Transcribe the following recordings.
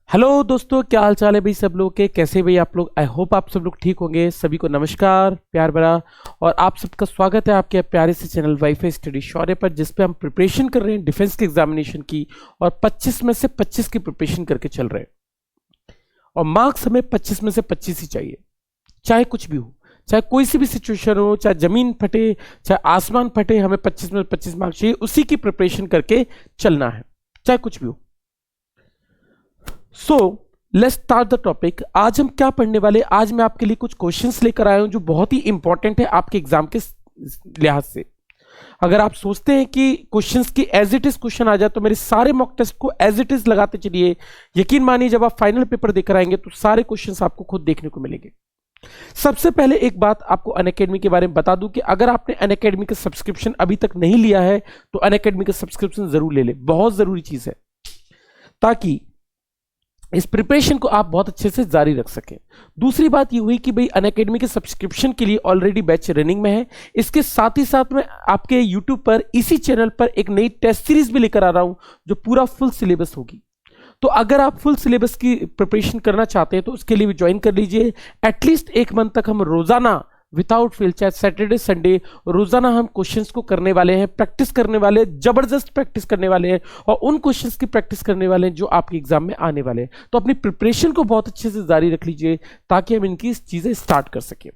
Hello दोस्तों, क्या हाल चाल है भाई सब लोग के। कैसे भाई आप लोग। आई होप आप सब लोग ठीक होंगे। सभी को नमस्कार प्यार भरा और आप सबका स्वागत है आपके प्यारे से चैनल वाईफाई स्टडी शौर्य पर, जिस पे हम प्रिपरेशन कर रहे हैं डिफेंस के एग्जामिनेशन की और 25 में से 25 की प्रिपरेशन करके चल रहे हैं। और मार्क्स हमें 25 में से 25 ही चाहिए, चाहे कुछ भी हो, चाहे कोई सी भी सिचुएशन हो, चाहे जमीन फटे चाहे आसमान फटे, हमें 25 में 25 मार्क्स चाहिए। उसी की प्रिपरेशन करके चलना है, चाहे कुछ भी हो। So let's start the topic. आज हम क्या पढ़ने वाले, आज मैं आपके लिए कुछ क्वेश्चंस लेकर आया हूं जो बहुत ही इंपॉर्टेंट है आपके एग्जाम के लिहाज से। अगर आप सोचते हैं कि क्वेश्चंस की एज इट इज क्वेश्चन आ जाए तो मेरे सारे मॉक टेस्ट को एज इट इज लगाते चलिए। यकीन मानिए जब आप फाइनल पेपर देकर आएंगे तो सारे क्वेश्चंस आपको खुद देखने को मिलेंगे। सबसे पहले एक बात आपको अनअकैडमी के बारे में बता दूं कि अगर आपने अनअकैडमी का सब्सक्रिप्शन अभी तक नहीं लिया है तो अनअकैडमी का सब्सक्रिप्शन जरूर ले ले, बहुत जरूरी चीज है, ताकि इस प्रिपरेशन को आप बहुत अच्छे से जारी रख सकें। दूसरी बात ये हुई कि भाई अनअकैडमी के सब्सक्रिप्शन के लिए ऑलरेडी बैच रनिंग में है। इसके साथ ही साथ में आपके यूट्यूब पर इसी चैनल पर एक नई टेस्ट सीरीज भी लेकर आ रहा हूं जो पूरा फुल सिलेबस होगी। तो अगर आप फुल सिलेबस की प्रिपरेशन करना चाहते हैं तो उसके लिए भी ज्वाइन कर लीजिए। एटलीस्ट एक मंथ तक हम रोजाना विदाउट फेल, चाहे सैटरडे संडे, रोजाना हम क्वेश्चंस को करने वाले हैं, प्रैक्टिस करने वाले हैं, जबरदस्त प्रैक्टिस करने वाले हैं और उन क्वेश्चंस की प्रैक्टिस करने वाले हैं जो आपके एग्जाम में आने वाले हैं। तो अपनी प्रिपरेशन को बहुत अच्छे से जारी रख लीजिए ताकि हम इनकी चीजें स्टार्ट कर सकें।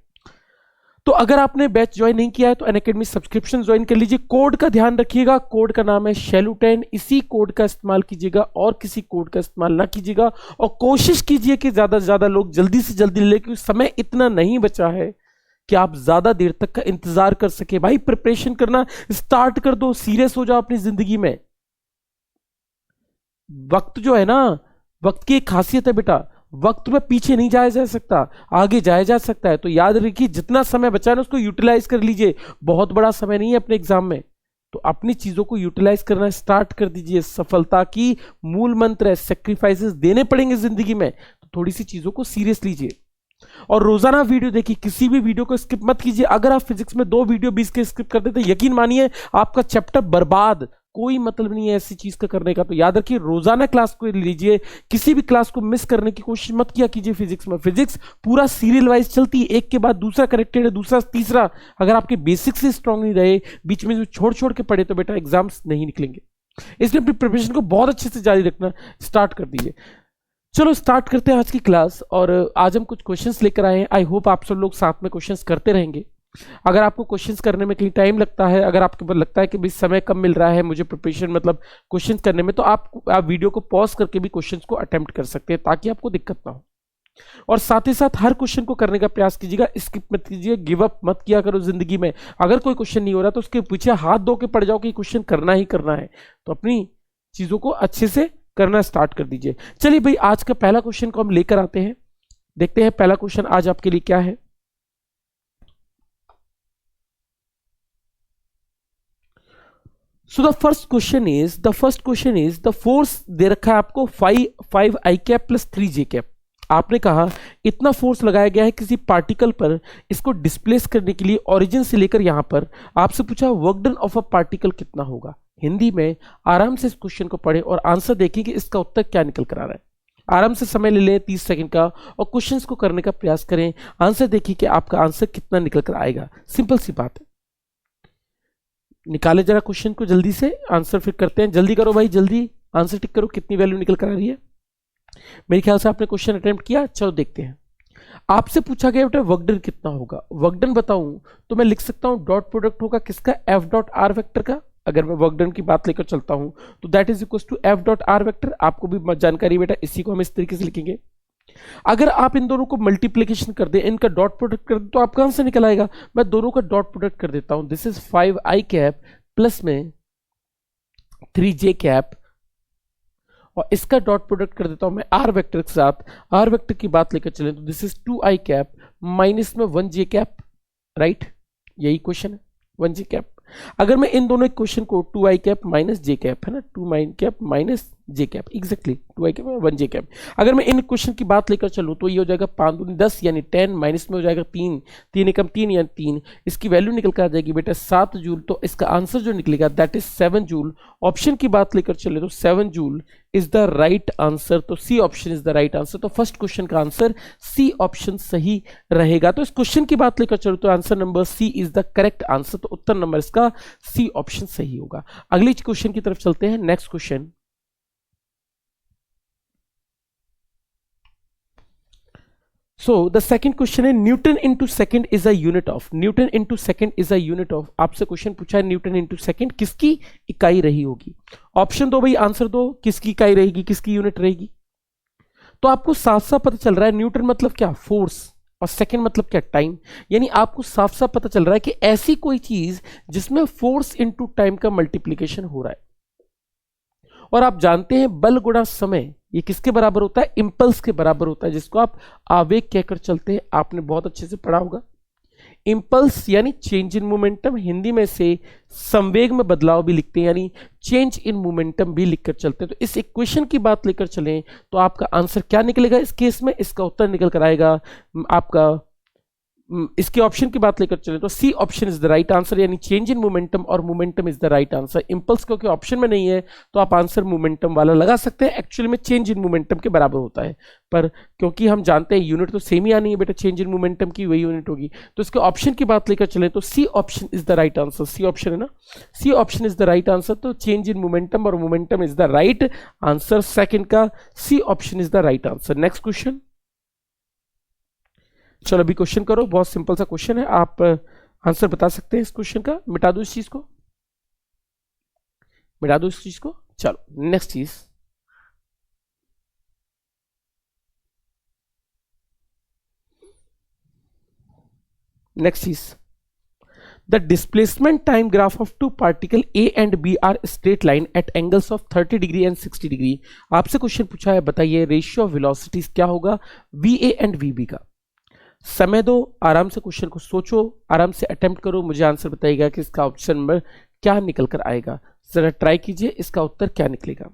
तो अगर आपने बैच ज्वाइन नहीं किया है तो अनअकैडमी सब्सक्रिप्शन ज्वाइन कर लीजिए। कोड का ध्यान रखिएगा, कोड का नाम है शैलू10। इसी कोड का इस्तेमाल कीजिएगा और किसी कोड का इस्तेमाल ना कीजिएगा। और कोशिश कीजिए कि ज्यादा से ज्यादा लोग जल्दी से जल्दी ले, क्योंकि समय इतना नहीं बचा है कि आप ज्यादा देर तक का इंतजार कर सके। भाई प्रिपरेशन करना स्टार्ट कर दो, सीरियस हो जाओ अपनी जिंदगी में। वक्त जो है ना, वक्त की एक खासियत है बेटा, वक्त में पीछे नहीं जाया जा सकता, आगे जाया जा सकता है। तो याद रखिए जितना समय बचा है ना उसको यूटिलाइज कर लीजिए। बहुत बड़ा समय नहीं है अपने एग्जाम में, तो अपनी चीजों को यूटिलाइज करना स्टार्ट कर दीजिए। सफलता की मूल मंत्र है, सेक्रीफाइसेस देने पड़ेंगे जिंदगी में, तो थोड़ी सी चीजों को सीरियस लीजिए। और रोजाना वीडियो देखिए, किसी भी वीडियो को स्किप मत कीजिए। अगर आप फिजिक्स में 2 वीडियो 20 के स्किप कर देते, यकीन मानिए आपका चैप्टर बर्बाद। कोई मतलब नहीं है ऐसी चीज का करने का। तो याद रखिए रोजाना क्लास को लीजिए, किसी भी क्लास को मिस करने की कोशिश मत किया कीजिए। फिजिक्स में फिजिक्स पूरा सीरियल वाइज चलती है, एक के बाद दूसरा कनेक्टेड है, दूसरा तीसरा। अगर आपके बेसिक से स्ट्रांग नहीं रहे, बीच में जो छोड़ छोड़ के पढ़े, तो बेटा एग्जाम्स नहीं निकलेंगे। इसलिए अपनी प्रिपरेशन को बहुत अच्छे से जारी रखना स्टार्ट कर दीजिए। चलो स्टार्ट करते हैं आज की क्लास। और आज हम कुछ क्वेश्चंस लेकर आए हैं। आई होप आप सब लोग साथ में क्वेश्चंस करते रहेंगे। अगर आपको क्वेश्चंस करने में कहीं टाइम लगता है, अगर आपको लगता है कि भाई समय कम मिल रहा है मुझे प्रिपरेशन मतलब क्वेश्चंस करने में, तो आप वीडियो को पॉज करके भी क्वेश्चंस को अटेम्प्ट कर सकते हैं ताकि आपको दिक्कत ना हो। और साथ ही साथ हर क्वेश्चन को करने का प्रयास कीजिएगा, स्किप मत कीजिए, गिव अप मत किया करो जिंदगी में। अगर कोई क्वेश्चन नहीं हो रहा तो उसके पीछे हाथ धो के पड़ जाओ कि क्वेश्चन करना ही करना है। तो अपनी चीजों को अच्छे से करना स्टार्ट कर दीजिए। चलिए भाई आज का पहला क्वेश्चन को हम लेकर आते हैं, देखते हैं पहला क्वेश्चन आज आपके लिए क्या है। So the first question is the force दे रखा है आपको 5 I cap plus 3 J cap. आपने कहा इतना फोर्स लगाया गया है किसी पार्टिकल पर, इसको डिस्प्लेस करने के लिए ओरिजिन से लेकर यहां पर। आपसे पूछा work done of a particle कितना होगा। हिंदी में आराम से इस क्वेश्चन को पढ़ें और आंसर देखें कि इसका उत्तर क्या निकल कर आ रहा है। आराम से समय ले लें 30 सेकंड का और क्वेश्चंस को करने का प्रयास करें। आंसर देखिए कि आपका आंसर कितना निकल कर आएगा। सिंपल सी बात है, निकाले जरा क्वेश्चन को जल्दी से, आंसर फिर करते हैं। जल्दी करो भाई, जल्दी आंसर टिक करो, कितनी वैल्यू निकल कर आ रही है। मेरे ख्याल से आपने क्वेश्चन अटेम्प्ट किया। चलो देखते हैं। आपसे पूछा गया बेटा वर्क डन कितना होगा। वर्क डन बताऊं तो मैं लिख सकता हूं डॉट प्रोडक्ट होगा किसका, एफ डॉट आर वेक्टर का। अगर मैं वर्क डन की बात लेकर चलता हूं तो that is equal to F dot R vector. आपको भी जानकारी बेटा, इसी को हम इस तरीके से लिखेंगे। अगर आप इन दोनों को मल्टीप्लीकेशन कर दें, इनका डॉट प्रोडक्ट कर दें, तो आपका आंसर निकल आएगा। मैं दोनों का डॉट प्रोडक्ट कर देता हूं। This is 5 I cap plus में 3 जे कैप, और इसका डॉट प्रोडक्ट कर देता हूं मैं आर वेक्टर के साथ। आर वेक्टर की बात लेकर चलें तो this is 2 I cap minus में 1 जे कैप, राइट। यही क्वेश्चन है, 1 जे कैप। अगर मैं इन दोनों क्वेश्चन को 2 आई कैप माइनस जे कैप है ना, 2 माइन कैप माइनस जे कैप, एग्जैक्टली 2i कैप 1 जे कैप। अगर मैं इन क्वेश्चन की बात लेकर चलूँ तो ये हो जाएगा 5 दूनी 10 यानी 10, माइनस में हो जाएगा 3, 3 एकम 3 यानी 3, इसकी वैल्यू निकल कर आ जाएगी बेटा 7 जूल। तो इसका आंसर जो निकलेगा दैट इज 7 जूल। ऑप्शन की बात लेकर चले तो 7 joule is the right answer. तो C option is the right answer. तो फर्स्ट क्वेश्चन का आंसर सी ऑप्शन सही रहेगा। तो इस क्वेश्चन की बात लेकर चलो तो answer number C is the correct answer. तो उत्तर नंबर इसका सी ऑप्शन सही होगा। अगली क्वेश्चन की तरफ चलते हैं। Next question, so the second question है Newton into second is a unit of, Newton into second is a unit of. आपसे क्वेश्चन पूछा है न्यूटन इंटू सेकेंड किसकी इकाई रही होगी। ऑप्शन दो भाई, आंसर दो, किसकी इकाई रहेगी, किसकी यूनिट रहेगी। तो आपको साफ साफ पता चल रहा है न्यूटन मतलब क्या, फोर्स, और सेकेंड मतलब क्या, टाइम। यानी आपको साफ साफ पता चल रहा है कि ऐसी कोई चीज जिसमें फोर्स इंटू टाइम का मल्टीप्लीकेशन हो रहा है। और आप जानते हैं बल गुणा समय ये किसके बराबर होता है, इंपल्स के बराबर होता है, जिसको आप आवेग कहकर चलते हैं। आपने बहुत अच्छे से पढ़ा होगा। इंपल्स यानी चेंज इन मोमेंटम, हिंदी में से संवेग में बदलाव भी लिखते हैं, यानी चेंज इन मोमेंटम भी लिखकर चलते हैं। तो इस इक्वेशन की बात लेकर चलें तो आपका आंसर क्या निकलेगा इस केस में, इसका उत्तर निकल कर आएगा आपका, इसके ऑप्शन की बात लेकर चले तो C option is the right answer, यानी चेंज इन मोमेंटम और momentum is the right answer. Impulse क्योंकि ऑप्शन में नहीं है तो आप आंसर मोमेंटम वाला लगा सकते हैं। एक्चुअली में चेंज इन मोमेंटम के बराबर होता है, पर क्योंकि हम जानते हैं यूनिट तो सेम ही आनी है बेटा, चेंज इन मोमेंटम की वही यूनिट होगी। तो इसके ऑप्शन की बात लेकर चले तो C option is the right answer. C option है ना, C option is the right answer. तो चेंज इन मोमेंटम और momentum is the right answer. Second का C option is the right answer. Next question, चलो अभी question करो, बहुत simple सा क्वेश्चन है, आप आंसर बता सकते हैं इस क्वेश्चन का। मिटा दो इस चीज को, मिटा दो इस चीज को। चलो नेक्स्ट चीज, नेक्स्ट चीज, the displacement time graph of two particle A and B are straight line at angles of 30 degree and 60 degree. आपसे क्वेश्चन पूछा है, बताइए रेशियो ऑफ वेलोसिटीज क्या होगा V A and V B का। समय दो, आराम से क्वेश्चन को सोचो, आराम से अटेम्प्ट करो, मुझे आंसर बताइएगा कि इसका ऑप्शन नंबर क्या निकल कर आएगा। जरा ट्राई कीजिए, इसका उत्तर क्या निकलेगा।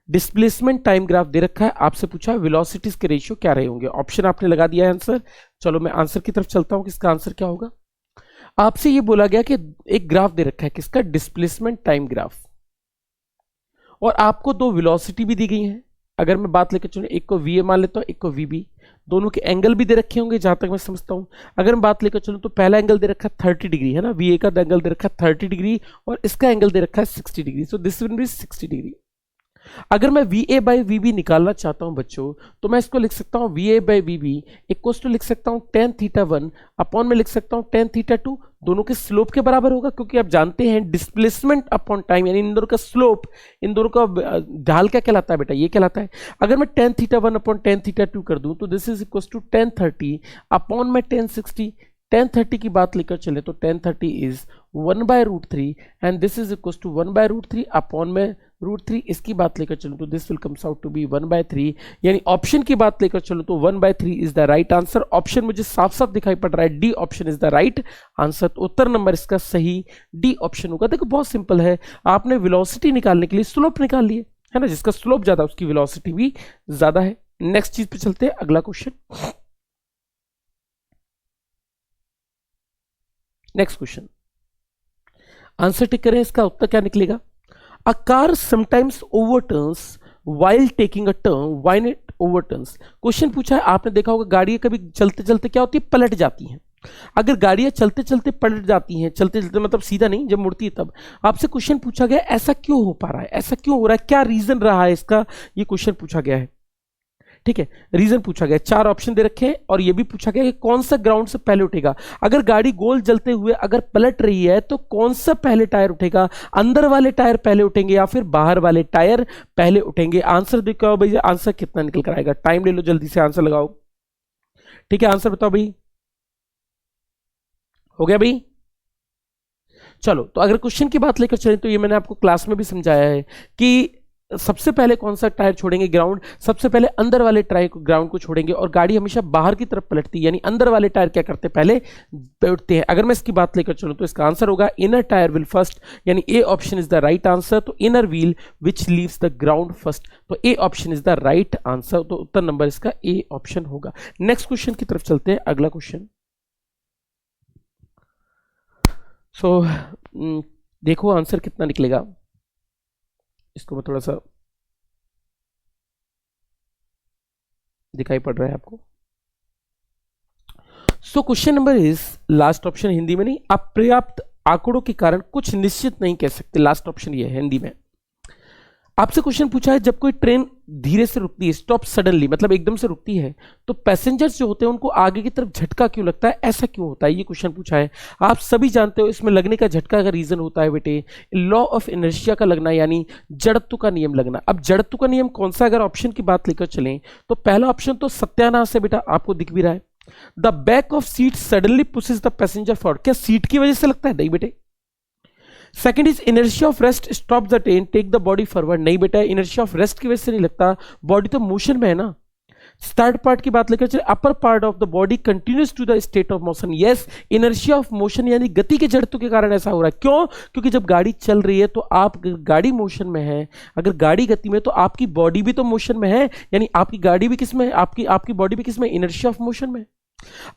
डिस्प्लेसमेंट टाइम ग्राफ दे रखा है, आपसे पूछा वेलोसिटीज के रेशियो क्या रहे होंगे। ऑप्शन आपने लगा दिया है आंसर। चलो मैं आंसर की तरफ चलता हूं कि इसका आंसर क्या होगा। आपसे ये बोला गया कि एक ग्राफ दे रखा है किसका, डिस्प्लेसमेंट टाइम ग्राफ, और आपको दो वेलोसिटी भी दी गई है। अगर मैं बात लेकर चलूं, एक को वी ए मान लेता हूं, एक को वी बी, दोनों के एंगल भी दे रखे होंगे जहां तक मैं समझता हूं। अगर मैं बात लेकर चलूं तो पहला एंगल दे रखा है 30 डिग्री है ना, वी ए का एंगल दे रखा है 30 डिग्री और इसका एंगल दे रखा है 60 degree. So this will be 60 degree. अगर मैं V A by V B निकालना चाहता हूं बच्चों, तो मैं इसको लिख सकता हूं V A by V B equal to लिख सकता हूं tan थीटा 1 अपॉन में लिख सकता हूं tan थीटा 2, दोनों के स्लोप के बराबर होगा, क्योंकि आप जानते हैं डिस्प्लेसमेंट अपॉन टाइम यानी इन दोनों का स्लोप, इन दोनों का ढाल क्या कहलाता है बेटा, ये कहलाता है। अगर मैं tan theta 1 upon tan theta 2 कर दूं तो this is equal to tan 30 upon में tan 60। tan 30 की बात लेकर चले तो tan 30 is 1/√3 and this is equal to 1/√3 upon में √3। इसकी बात लेकर चलूं तो this will comes out to be 1/3, यानी ऑप्शन की बात लेकर चलूं तो 1/3 is the right answer. Option मुझे साफ साफ दिखाई पड़ रहा है, D option is the right answer. तो उत्तर नंबर इसका सही डी ऑप्शन होगा। देखो बहुत सिंपल है, आपने वेलोसिटी निकालने के लिए स्लोप निकाल लिए है ना, जिसका स्लोप ज्यादा उसकी वेलोसिटी भी ज्यादा है। नेक्स्ट चीज पे चलते हैं, अगला question. Next question, answer tick करें, इसका उत्तर क्या निकलेगा। A car sometimes overturns while taking a turn when it overturns। Question पूछा है, आपने देखा होगा गाड़ियां कभी चलते चलते क्या होती है, पलट जाती हैं। अगर गाड़ियां चलते चलते पलट जाती हैं, चलते चलते मतलब सीधा नहीं, जब मुड़ती है तब, आपसे क्वेश्चन पूछा गया ऐसा क्यों हो पा रहा है, ऐसा क्यों हो रहा है, क्या रीजन रहा है इसका, ये क्वेश्चन पूछा गया है। ठीक है, रीजन पूछा गया, 4 ऑप्शन दे रखे हैं और ये भी पूछा गया कि कौन सा ग्राउंड से पहले उठेगा। अगर गाड़ी गोल चलते हुए अगर पलट रही है तो कौन सा पहले टायर उठेगा, अंदर वाले टायर पहले उठेंगे या फिर बाहर वाले टायर पहले उठेंगे। आंसर देखो भैया, आंसर कितना निकल कर आएगा, टाइम ले लो, जल्दी से आंसर लगाओ। ठीक है, आंसर बताओ भाई, हो गया भाई। चलो, तो अगर क्वेश्चन की बात लेकर चलें तो ये मैंने आपको क्लास में भी समझाया है कि सबसे पहले कौन सा टायर छोड़ेंगे, ग्राउंड, सबसे पहले अंदर वाले टायर को, ग्राउंड को छोड़ेंगे, और गाड़ी हमेशा बाहर की तरफ पलटती है, यानी अंदर वाले टायर क्या करते हैं, पहले पलटते हैं। अगर मैं इसकी बात लेकर चलूं तो इसका आंसर होगा इनर टायर विल फर्स्ट, यानी A option is the right answer. तो inner wheel which leaves the ground first, तो A option is the right answer. तो उत्तर नंबर इसका ए ऑप्शन होगा। नेक्स्ट क्वेश्चन की तरफ चलते हैं, अगला क्वेश्चन। सो देखो आंसर कितना निकलेगा, इसको मैं थोड़ा सा दिखाई पड़ रहा है आपको। So question number is, last option Hindi में नहीं, अपर्याप्त आंकड़ों के कारण कुछ निश्चित नहीं कह सकते, लास्ट ऑप्शन ये है हिंदी में। आपसे क्वेश्चन पूछा है जब कोई ट्रेन धीरे से रुकती है, स्टॉप सडनली, मतलब एकदम से रुकती है, तो पैसेंजर्स जो होते हैं उनको आगे की तरफ झटका क्यों लगता है, ऐसा क्यों होता है, ये क्वेश्चन पूछा है। आप सभी जानते हो इसमें लगने का झटका का रीजन होता है बेटे लॉ ऑफ इनर्शिया का लगना, यानी जड़त्व का नियम लगना। अब जड़त्व का नियम कौन सा, अगर ऑप्शन की बात लेकर चलें तो पहला ऑप्शन तो सत्यानाश है बेटा, आपको दिख भी रहा है। The back of seat suddenly pushes the passenger forward, क्या सीट की वजह से लगता है, नहीं बेटे। Second is inertia of rest stop the train take the body forward, नहीं बेटा, इनर्शिया ऑफ रेस्ट की वजह से नहीं लगता, बॉडी तो मोशन में है ना। थर्ड पार्ट की बात लेकर चले, upper part of the body continues to the state of motion, yes, inertia of motion यानी गति के जड़त्व के कारण ऐसा हो रहा है। क्यों, क्योंकि जब गाड़ी चल रही है तो आप, गाड़ी मोशन में है, अगर गाड़ी गति में तो आपकी बॉडी भी तो मोशन में है, यानी आपकी गाड़ी भी किस में है, आपकी बॉडी भी किस में, इनर्शिया ऑफ मोशन में।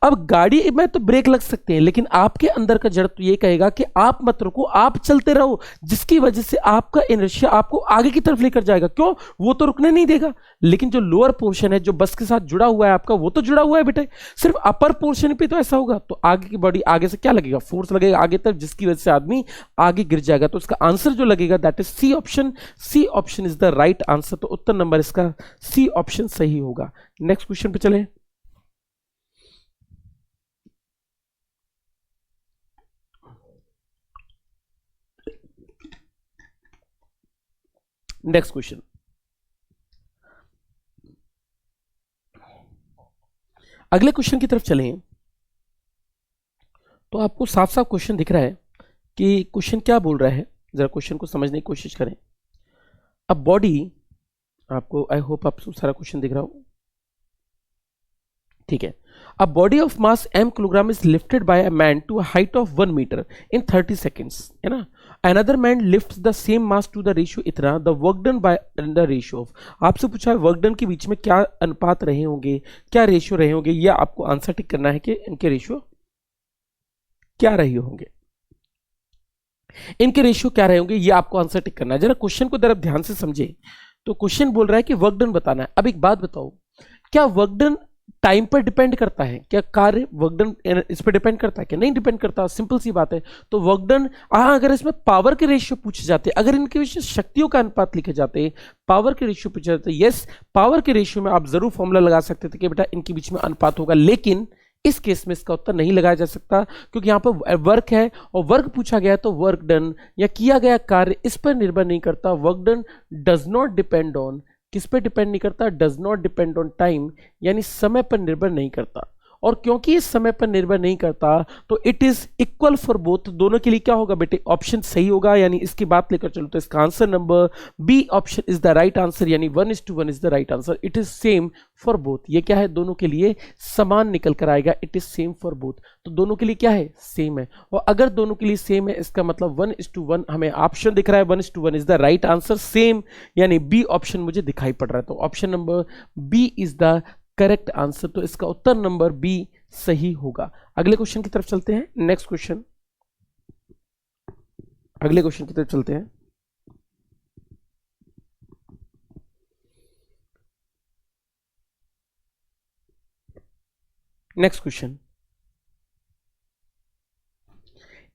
अब गाड़ी में तो ब्रेक लग सकते हैं, लेकिन आपके अंदर का जड़ तो ये कहेगा कि आप मत रुको, आप चलते रहो, जिसकी वजह से आपका इनर्शिया आपको आगे की तरफ लेकर जाएगा। क्यों, वो तो रुकने नहीं देगा। लेकिन जो लोअर पोर्शन है जो बस के साथ जुड़ा हुआ है आपका, वो तो जुड़ा हुआ है बेटे, सिर्फ अपर पोर्शन पे तो ऐसा होगा, तो आगे की बॉडी, आगे से क्या लगेगा, फोर्स लगेगा आगे तरफ, जिसकी वजह से आदमी आगे गिर जाएगा। तो इसका आंसर जो लगेगा that is C option, C option is the right answer. तो उत्तर नंबर इसका सी ऑप्शन सही होगा। नेक्स्ट क्वेश्चन पे चलें। नेक्स्ट क्वेश्चन, अगले क्वेश्चन की तरफ चलें तो आपको साफ साफ क्वेश्चन दिख रहा है कि क्वेश्चन क्या बोल रहा है, जरा क्वेश्चन को समझने की कोशिश करें। अब बॉडी, आपको आई होप आपको सारा क्वेश्चन दिख रहा हो, ठीक है। A body of mass m kilogram is lifted by a man to a height of 1 meter in 30 seconds, है ना। Another man lifts the same mass to the ratio इतना, the work done by the ratio of, आपसे पूछा है work done के बीच में क्या अनुपात रहे होंगे, क्या रेशियो रहे होंगे, या आपको आंसर टिक करना है कि इनके रेशियो क्या रहे होंगे, इनके रेशियो क्या रहे होंगे, ये आपको आंसर टिक करना है। जरा क्वेश्चन को जरा ध्यान से समझे। तो क्वेश्चन बोल रहा है कि वर्क डन बताना है। अब एक बात बताओ, क्या वर्क डन टाइम पर डिपेंड करता है, क्या कार्य वर्क डन इस पर डिपेंड करता है, क्या नहीं डिपेंड करता, सिंपल सी बात है। तो वर्क डन, अगर इसमें पावर के रेशियो पूछे जाते, अगर इनके बीच शक्तियों का अनुपात लिखे जाते, पावर के रेशियो पूछे जाते, यस, पावर के रेशियो में आप जरूर फॉर्मूला लगा सकते थे कि बेटा इनके बीच में अनुपात होगा, लेकिन इस केस में इसका उत्तर नहीं लगाया जा सकता, क्योंकि यहां पर वर्क है और वर्क पूछा गया, तो वर्क डन या किया गया कार्य इस पर निर्भर नहीं करता। Work done does not depend on, किस पे डिपेंड नहीं करता, does not depend on time, यानी समय पर निर्भर नहीं करता। और क्योंकि इस समय पर निर्भर नहीं करता तो it is equal for both, दोनों के लिए क्या होगा बेटे, ऑप्शन सही होगा। यानी इसकी बात लेकर चलो तो इसका answer number B option is the right answer, यानी 1:1 is the right answer. It is same for both, ये क्या है, दोनों के लिए समान निकल कर आएगा। It is same for both, तो दोनों के लिए क्या है, सेम है। और अगर दोनों के लिए सेम है, इसका मतलब 1:1 हमें ऑप्शन दिख रहा है, 1:1 is the right answer, same, यानी बी ऑप्शन मुझे दिखाई पड़ रहा है। तो option number B is the correct answer, तो इसका उत्तर नंबर बी सही होगा। अगले क्वेश्चन की तरफ चलते हैं। नेक्स्ट क्वेश्चन, अगले क्वेश्चन की तरफ चलते हैं। Next question,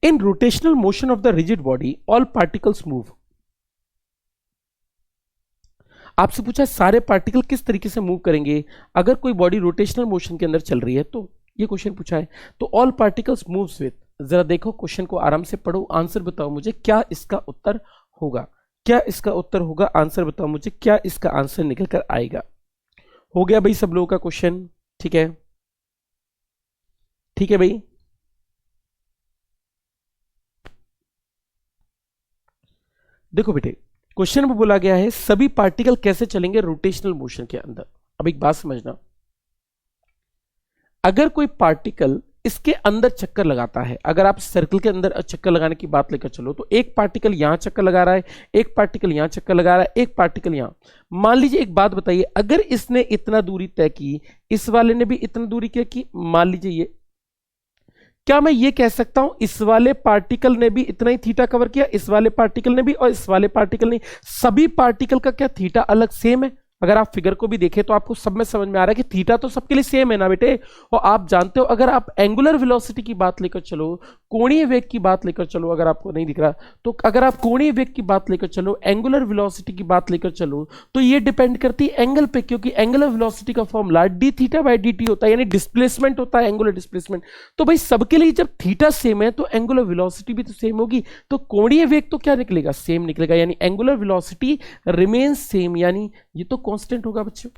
in rotational motion of the rigid body all particles move. आपसे पूछा सारे पार्टिकल किस तरीके से मूव करेंगे अगर कोई बॉडी रोटेशनल मोशन के अंदर चल रही है, तो ये क्वेश्चन पूछा है। तो ऑल पार्टिकल्स मूव्स विद, जरा देखो क्वेश्चन को आराम से पढ़ो, आंसर बताओ मुझे क्या इसका उत्तर होगा, क्या इसका उत्तर होगा, आंसर बताओ मुझे क्या इसका आंसर निकल कर आएगा। हो गया भाई सब लोगों का क्वेश्चन, ठीक है, ठीक है भाई। देखो बेटे, क्वेश्चन में बोला गया है सभी पार्टिकल कैसे चलेंगे रोटेशनल मोशन के अंदर। अब एक बात समझना, अगर कोई पार्टिकल इसके अंदर चक्कर लगाता है, अगर आप सर्कल के अंदर चक्कर लगाने की बात लेकर चलो तो एक पार्टिकल यहां चक्कर लगा रहा है, एक पार्टिकल यहां चक्कर लगा रहा है, एक पार्टिकल यहां। मान लीजिए एक बात बताइए, अगर इसने इतना दूरी तय की, इस वाले ने भी इतना दूरी क्या की, मान लीजिए ये, क्या मैं ये कह सकता हूं इस वाले पार्टिकल ने भी इतना ही थीटा कवर किया, इस वाले पार्टिकल ने भी, और इस वाले पार्टिकल ने, सभी पार्टिकल का क्या थीटा अलग सेम है? अगर आप फिगर को भी देखें तो आपको सब में समझ में आ रहा है कि थीटा तो सबके लिए सेम है ना बेटे। और आप जानते हो अगर आप एंगुलर वेलोसिटी की बात लेकर चलो, कोणीय वेग की बात लेकर चलो, अगर आपको नहीं दिख रहा तो अगर आप कोणीय वेग की बात लेकर चलो, एंगुलर वेलोसिटी की बात लेकर चलो, तो ये डिपेंड करती है एंगल पे, क्योंकि एंगुलर वेलोसिटी का formula D theta by D T होता है, यानी डिस्प्लेसमेंट होता है, एंगुलर डिस्प्लेसमेंट। तो भाई सबके लिए जब थीटा सेम है तो एंगुलर वेलोसिटी भी तो सेम होगी, तो कोणीय वेग तो क्या निकलेगा, सेम निकलेगा, यानी एंगुलर वेलोसिटी रिमेन्स सेम, यानी ये तो कांस्टेंट होगा बच्चों,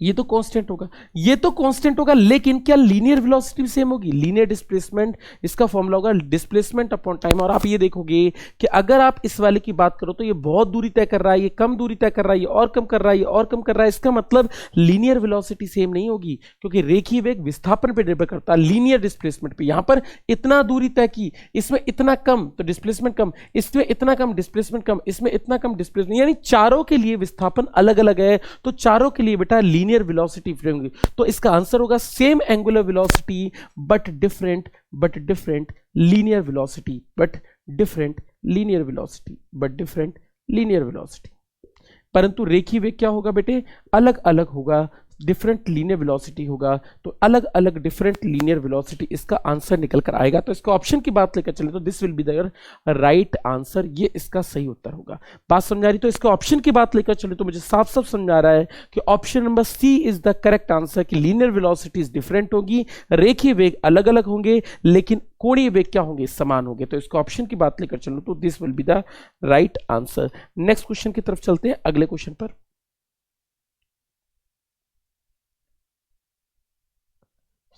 ये तो कांस्टेंट होगा, ये तो कांस्टेंट होगा। लेकिन क्या लीनियर वेलोसिटी भी सेम होगी? लीनियर डिस्प्लेसमेंट, इसका फॉर्मूला होगा डिस्प्लेसमेंट अपॉन टाइम। और आप ये देखोगे कि अगर आप इस वाले की बात करो तो ये बहुत दूरी तय कर रहा है, ये कम दूरी तय कर रहा है, ये और कम कर रहा है, ये और कम कर रहा है, इसका मतलब लीनियर वेलोसिटी सेम नहीं होगी, क्योंकि रेखीय वेग विस्थापन पर निर्भर करता है, लीनियर डिस्प्लेसमेंट पे। यहां पर इतना दूरी तय की, इसमें इतना कम तो डिस्प्लेसमेंट कम, इसमें इतना कम डिस्प्लेसमेंट कम, इसमें इतना कम डिस्प्लेसमेंट, यानी चारों के लिए विस्थापन अलग अलग है, तो चारों के लिए बेटा लीनियर वेलोसिटी होगी। तो इसका आंसर होगा same angular velocity but different linear velocity, but different linear velocity, but different linear velocity. परंतु रेखीय वेग क्या होगा बेटे, अलग अलग होगा, डिफरेंट लीनियर वेलोसिटी होगा, तो अलग अलग डिफरेंट लीनियर वेलोसिटी इसका आंसर निकल कर आएगा। तो इसको ऑप्शन की बात लेकर चले तो this will be the right answer, ये इसका सही उत्तर होगा। बात समझ आ रही? तो इसको ऑप्शन की बात लेकर चले तो मुझे साफ साफ समझ आ रहा है कि option number C is the correct answer, कि लीनियर वेलोसिटीज डिफरेंट होगी, रेखीय वेग अलग अलग होंगे, लेकिन कोणीय वेग क्या होंगे, समान होंगे। तो इसको ऑप्शन की बात लेकर चलो तो this will be the right answer. Next question की तरफ चलते हैं, अगले क्वेश्चन पर।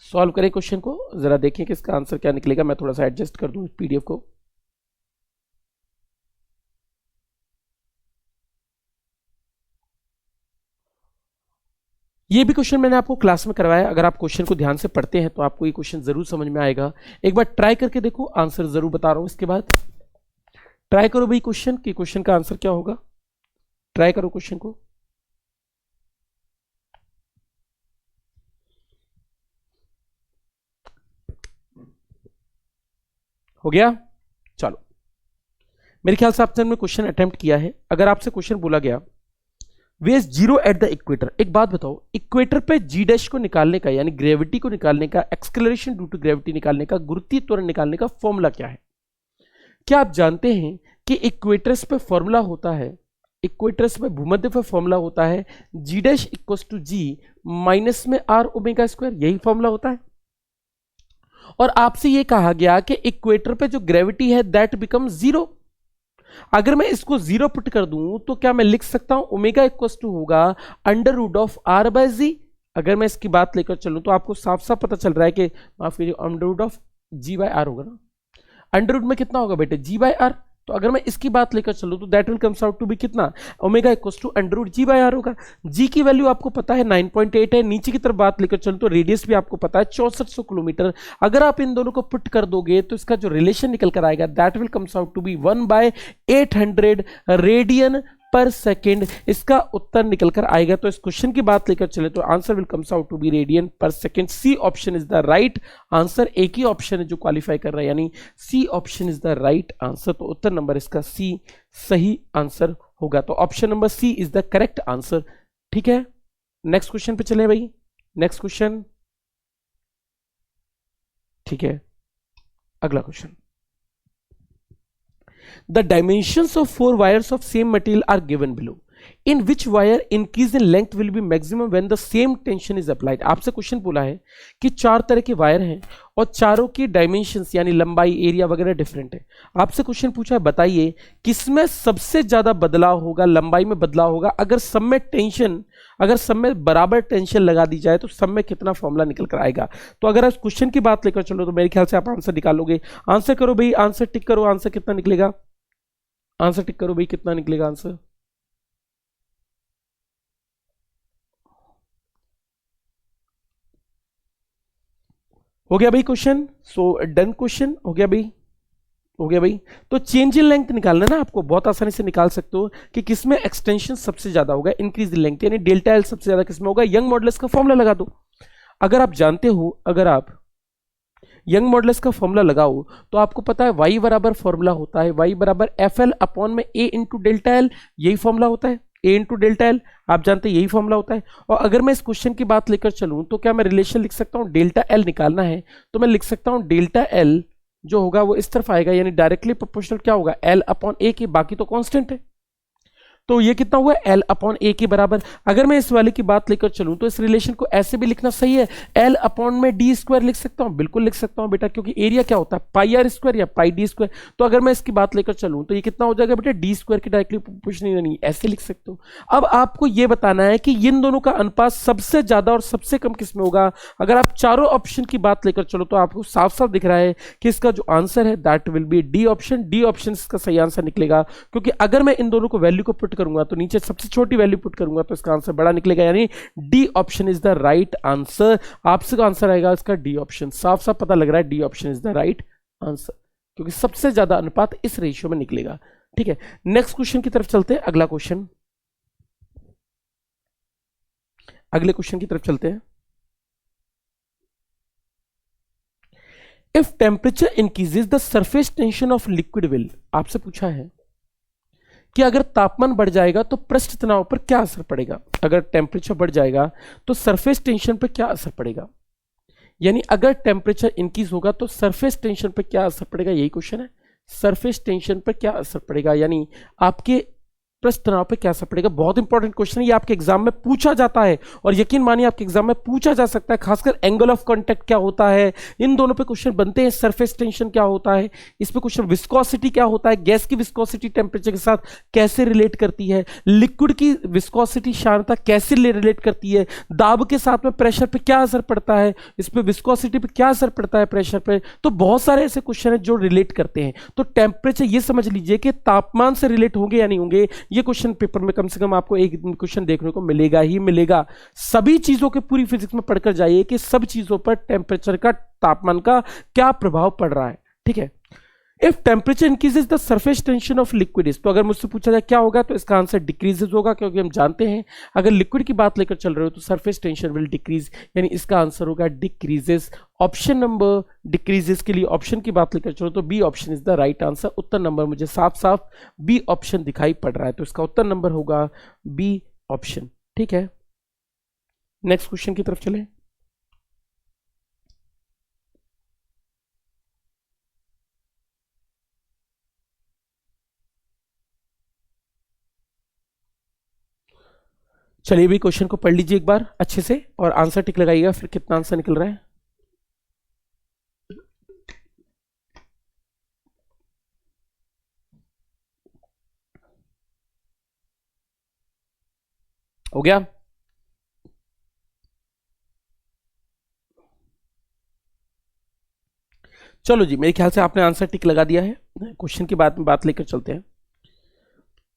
सॉल्व करें क्वेश्चन को, जरा देखें कि इसका आंसर क्या निकलेगा। मैं थोड़ा सा एडजस्ट कर दूं पीडीएफ को। ये भी क्वेश्चन मैंने आपको क्लास में करवाया, अगर आप क्वेश्चन को ध्यान से पढ़ते हैं तो आपको ये क्वेश्चन जरूर समझ में आएगा। एक बार ट्राई करके देखो, आंसर जरूर बता रहा हूं इसके बाद। ट्राई करो भाई क्वेश्चन कि क्वेश्चन का आंसर क्या होगा, ट्राई करो क्वेश्चन को। हो गया? चलो, मेरे ख्याल से आपने क्वेश्चन अटेम्प्ट किया है। अगर आपसे क्वेश्चन बोला गया way is zero at the equator, एक बात बताओ, इक्वेटर पे जी डैश को निकालने का, यानी ग्रेविटी को निकालने का, एक्सक्लेरेशन ड्यू टू ग्रेविटी निकालने का, गुरुत्वीय त्वरण निकालने का फॉर्मूला क्या है? क्या आप जानते हैं कि इक्वेटर्स पे फॉर्मूला होता है, इक्वेटर्स पे भूमध्य पे फॉर्मूला होता है G dash equal to G minus में आर ओमेगा स्क्वायर, यही फॉर्मूला होता है। और आपसे ये कहा गया कि इक्वेटर पे जो ग्रेविटी है दैट बिकम जीरो। अगर मैं इसको जीरो पुट कर दूं तो क्या मैं लिख सकता हूं ओमेगा इक्वल टू होगा under root of R by G. अगर मैं इसकी बात लेकर चलूं तो आपको साफ साफ पता चल रहा है कि माफ कीजिए under root of G by R होगा ना, अंडर रूट में कितना होगा बेटे, जी बाय आर। तो अगर मैं इसकी बात लेकर चलूं तो that will comes out to be कितना, omega equals to under root G by R होगा। जी की वैल्यू आपको पता है 9.8 है, नीचे की तरफ बात लेकर चलूं तो रेडियस भी आपको पता है 6400 किलोमीटर। अगर आप इन दोनों को पुट कर दोगे तो इसका जो रिलेशन निकल कर आएगा that will comes out to be 1/800 radian पर सेकेंड, इसका उत्तर निकल कर आएगा। तो इस क्वेश्चन की बात लेकर चले तो answer will comes out to be radian पर second. C option is the right answer. एक ही ऑप्शन है जो क्वालिफाई कर रहा है, यानी C option is the right answer. तो उत्तर नंबर इसका सी सही आंसर होगा। तो option number C is the correct answer. ठीक है, नेक्स्ट क्वेश्चन पे चले भाई, नेक्स्ट क्वेश्चन। ठीक है, अगला question. The dimensions of 4 wires of same material are given below. In which wire increase in length will be maximum when the same tension is applied? आपसे question बोला है कि 4 तरह के वायर हैं और चारों की डायमेंशंस यानी लंबाई, एरिया वगैरह डिफरेंट है। आपसे क्वेश्चन पूछा है बताइए किसमें सबसे ज्यादा बदलाव होगा, लंबाई में बदलाव होगा अगर सब में टेंशन, अगर सब में बराबर टेंशन लगा दी जाए तो सब में कितना फॉर्मूला निकल कर आएगा। तो अगर आप क्वेश्चन की बात लेकर चलो तो मेरे ख्याल से आप आंसर निकालोगे। आंसर करो भाई, आंसर टिक करो, आंसर कितना निकलेगा। आंसर टिक करो भाई, कितना निकलेगा आंसर। हो गया भाई क्वेश्चन, सो डन क्वेश्चन हो गया भाई, हो गया भाई। तो चेंज इन लेंथ निकालना ना आपको, बहुत आसानी से निकाल सकते हो कि किसमें एक्सटेंशन सबसे ज्यादा होगा, इंक्रीज इन लेंथ, यानी डेल्टा एल सबसे ज्यादा किसमें होगा। यंग मॉडुलस का फॉर्मूला लगा दो। अगर आप जानते हो, अगर आप यंग मॉडुलस का फॉर्मूला लगाओ तो आपको पता है y बराबर फॉर्मूला होता है y बराबर एफ एल अपॉन में a इंटू डेल्टा एल, यही फॉर्मूला होता है a इंटू डेल्टा एल, आप जानते हैं यही फॉर्मूला होता है। और अगर मैं इस क्वेश्चन की बात लेकर चलूं तो क्या मैं रिलेशन लिख सकता हूं, डेल्टा एल निकालना है तो मैं लिख सकता हूं डेल्टा एल जो होगा वो इस तरफ आएगा, यानी डायरेक्टली प्रोपोर्शनल क्या होगा, एल अपॉन ए के, बाकी तो कांस्टेंट है। तो ये कितना हुआ, एल अपॉन ए के बराबर। अगर मैं इस वाले की बात लेकर चलूं तो इस रिलेशन को ऐसे भी लिखना सही है, एल अपॉन में डी स्क्वायर लिख सकता हूं, बिल्कुल लिख सकता हूं बेटा, क्योंकि एरिया क्या होता है पाई आर स्क्वायर या पाई डी स्क्वायर। तो अगर मैं इसकी बात लेकर चलूं तो ये कितना हो जाएगा बेटा, डी स्क्वायर की डायरेक्टली प्रोपोर्शनल, नहीं ऐसे लिख सकते हो। अब आपको ये बताना है कि इन दोनों का अनुपात सबसे ज्यादा और सबसे कम किसमें होगा। अगर आप चारों ऑप्शन की बात लेकर चलो तो आपको साफ साफ दिख रहा है कि इसका जो आंसर है that will be D option. D option इसका सही आंसर निकलेगा, क्योंकि अगर मैं इन दोनों को वैल्यू को पुट करूंगा तो नीचे सबसे छोटी वैल्यू पुट करूंगा तो इसका आंसर बड़ा निकलेगा, यानी D option is the right answer. आपसे आंसर आएगा इसका डी ऑप्शन, साफ साफ पता लग रहा है D option is the right answer, क्योंकि सबसे ज्यादा अनुपात इस रेशियो में निकलेगा। ठीक है, नेक्स्ट क्वेश्चन की तरफ चलते हैं, अगला क्वेश्चन, अगले क्वेश्चन की तरफ चलते हैं। If temperature increases the surface tension of liquid will, आपसे पूछा है कि अगर तापमान बढ़ जाएगा तो पृष्ठ तनाव पर क्या असर पड़ेगा। अगर टेम्परेचर बढ़ जाएगा तो सरफेस टेंशन पर क्या असर पड़ेगा, यानी अगर टेम्परेचर इंक्रीज होगा तो सरफेस टेंशन पर क्या असर पड़ेगा, यही क्वेश्चन है। सरफेस टेंशन पर क्या असर पड़ेगा, यानी आपके पृष्ठ तनाव पर क्या असर पड़ेगा। बहुत इंपॉर्टेंट क्वेश्चन है, ये आपके एग्जाम में पूछा जाता है और यकीन मानिए आपके एग्जाम में पूछा जा सकता है। खासकर एंगल ऑफ कांटेक्ट क्या होता है, इन दोनों पे क्वेश्चन बनते हैं। सरफेस टेंशन क्या होता है, इस पे क्वेश्चन, विस्कोसिटी क्या होता है, गैस की विस्कोसिटी टेम्परेचर के साथ कैसे रिलेट करती है, लिक्विड की विस्कोसिटी सांद्रता कैसे रिलेट करती है, दाब के साथ में प्रेशर पे क्या असर पड़ता है, इस पे विस्कोसिटी पे क्या असर पड़ता है प्रेशर पे। तो बहुत सारे ऐसे क्वेश्चन है जो रिलेट करते हैं। तो टेम्परेचर ये समझ लीजिए कि तापमान से रिलेट होंगे या नहीं होंगे, ये क्वेश्चन पेपर में कम से कम आपको एक क्वेश्चन देखने को मिलेगा ही मिलेगा। सभी चीजों के पूरी फिजिक्स में पढ़कर जाइए कि सब चीजों पर टेम्परेचर का, तापमान का क्या प्रभाव पड़ रहा है। ठीक है, if temperature increases the surface tension of liquid is, तो अगर मुझसे पूछा जाए क्या होगा तो इसका आंसर डिक्रीजेस होगा, क्योंकि हम जानते हैं अगर लिक्विड की बात लेकर चल रहे हो तो सरफेस टेंशन विल डिक्रीज, यानी इसका आंसर होगा डिक्रीजेस। ऑप्शन नंबर डिक्रीजेस के लिए ऑप्शन की बात लेकर चलो तो B option is the right answer. उत्तर नंबर मुझे साफ साफ बी ऑप्शन दिखाई पड़ रहा है, तो इसका उत्तर नंबर होगा बी ऑप्शन। ठीक है, नेक्स्ट क्वेश्चन की तरफ चले। चलिए भी क्वेश्चन को पढ़ लीजिए एक बार अच्छे से और आंसर टिक लगाइएगा, फिर कितना आंसर निकल रहा है। हो गया, चलो जी, मेरे ख्याल से आपने आंसर टिक लगा दिया है। क्वेश्चन की बात में बात लेकर चलते हैं।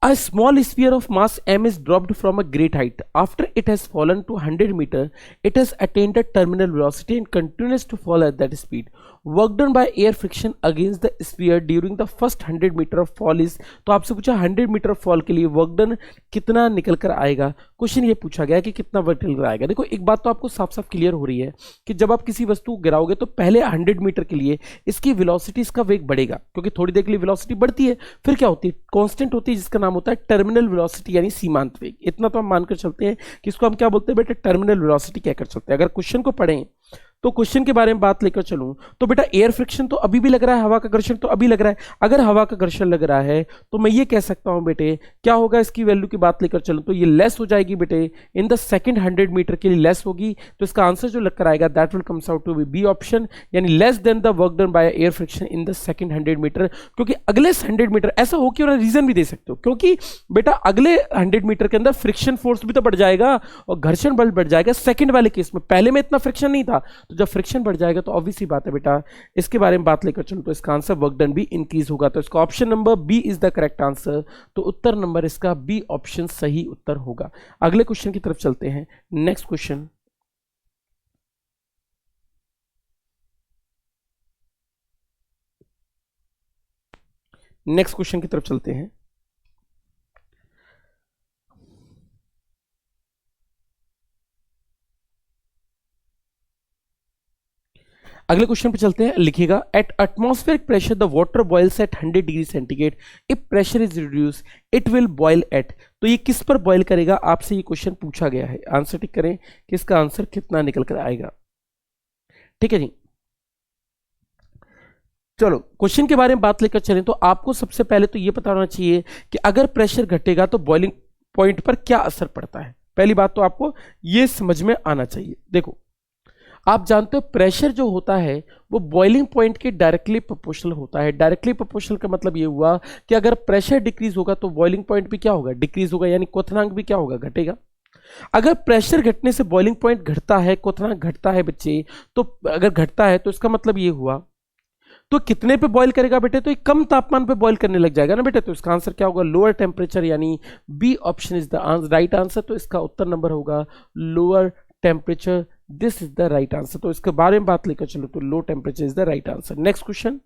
A small sphere of mass m is dropped from a great height. After it has fallen to 100 meter, it has attained a terminal velocity and continues to fall at that speed. Work done by air friction against the sphere during the first 100 meter of fall is, तो आपसे पूछा 100 metre fall के लिए work done कितना निकल कर आएगा। Question ये पूछा गया कि कितना वर्क निकल कर आएगा। देखो एक बात तो आपको साफ साफ क्लियर हो रही है कि जब आप किसी वस्तु को गिराओगे तो पहले 100 मीटर के लिए इसकी वेलोसिटी, इसका वेग बढ़ेगा, क्योंकि थोड़ी देर के लिए वेलोसिटी बढ़ती है, फिर क्या होती है, कांस्टेंट होती है, जिसका नाम होता है टर्मिनल वेलोसिटी यानी सीमांत वेग। इतना तो हम मानकर चलते हैं कि इसको हम क्या बोलते हैं बेटा, टर्मिनल वेलोसिटी कहकर चलते हैं। अगर क्वेश्चन को पढ़ें तो क्वेश्चन के बारे में बात लेकर चलूं तो बेटा एयर फ्रिक्शन तो अभी भी लग रहा है, हवा का घर्षण तो अभी लग रहा है। अगर हवा का घर्षण लग रहा है तो मैं ये कह सकता हूं बेटे क्या होगा, इसकी वैल्यू की बात लेकर चलूं तो ये लेस हो जाएगी बेटे, इन द सेकंड 100 मीटर के लिए लेस होगी। तो इसका आंसर जो लग कर आएगा that will comes out to be option, यानी less than the work done by air friction in the second 100 metre. क्योंकि अगले 100 मीटर ऐसा हो कि रीजन भी दे सकते हो, क्योंकि बेटा अगले 100 मीटर के अंदर फ्रिक्शन फोर्स भी तो बढ़ जाएगा और घर्षण बल बढ़ जाएगा। सेकंड वाले केस में, पहले में इतना फ्रिक्शन नहीं था तो जब फ्रिक्शन बढ़ जाएगा तो ऑब्वियसली बात है बेटा, इसके बारे में बात लेकर चलो तो इसका आंसर वर्क डन भी इंक्रीज होगा। तो इसका option number B is the correct answer. तो उत्तर नंबर इसका बी ऑप्शन सही उत्तर होगा। अगले क्वेश्चन की तरफ चलते हैं। नेक्स्ट क्वेश्चन, नेक्स्ट क्वेश्चन की तरफ चलते हैं। अगले क्वेश्चन पे चलते हैं। लिखिएगा, at atmospheric pressure the water boils at 100 degree centigrade, if pressure is reduce it will boil at. तो ये किस पर बॉयल करेगा, आपसे ये क्वेश्चन पूछा गया है। आंसर टिक करें कि इसका आंसर कितना निकल कर आएगा। ठीक है जी, चलो क्वेश्चन के बारे में बात लेकर चलें तो आपको सबसे पहले तो ये पता होना चाहिए कि अगर प्रेशर घटेगा तो बॉइलिंग पॉइंट पर क्या असर पड़ता है। पहली बात तो आपको ये समझ में आना चाहिए। देखो, आप जानते हो प्रेशर जो होता है वो बॉइलिंग पॉइंट के डायरेक्टली प्रोपोर्शनल होता है। डायरेक्टली प्रोपोर्शनल का मतलब ये हुआ कि अगर प्रेशर डिक्रीज होगा तो बॉइलिंग पॉइंट भी क्या होगा, डिक्रीज होगा, यानी क्वथनांक भी क्या होगा, घटेगा। अगर प्रेशर घटने से बॉइलिंग पॉइंट घटता है, क्वथनांक घटता है बच्चे, तो अगर घटता है तो इसका मतलब ये हुआ तो कितने पे बॉईल करेगा बेटे, तो एक कम तापमान पे बॉईल करने लग जाएगा ना बेटे। तो इसका आंसर क्या होगा, लोअर टेम्परेचर, यानी B option is the right answer. तो इसका उत्तर नंबर होगा lower temperature, this is the right answer. तो इसके बारे में बात लेकर चलो तो low temperature is the right answer. Next question,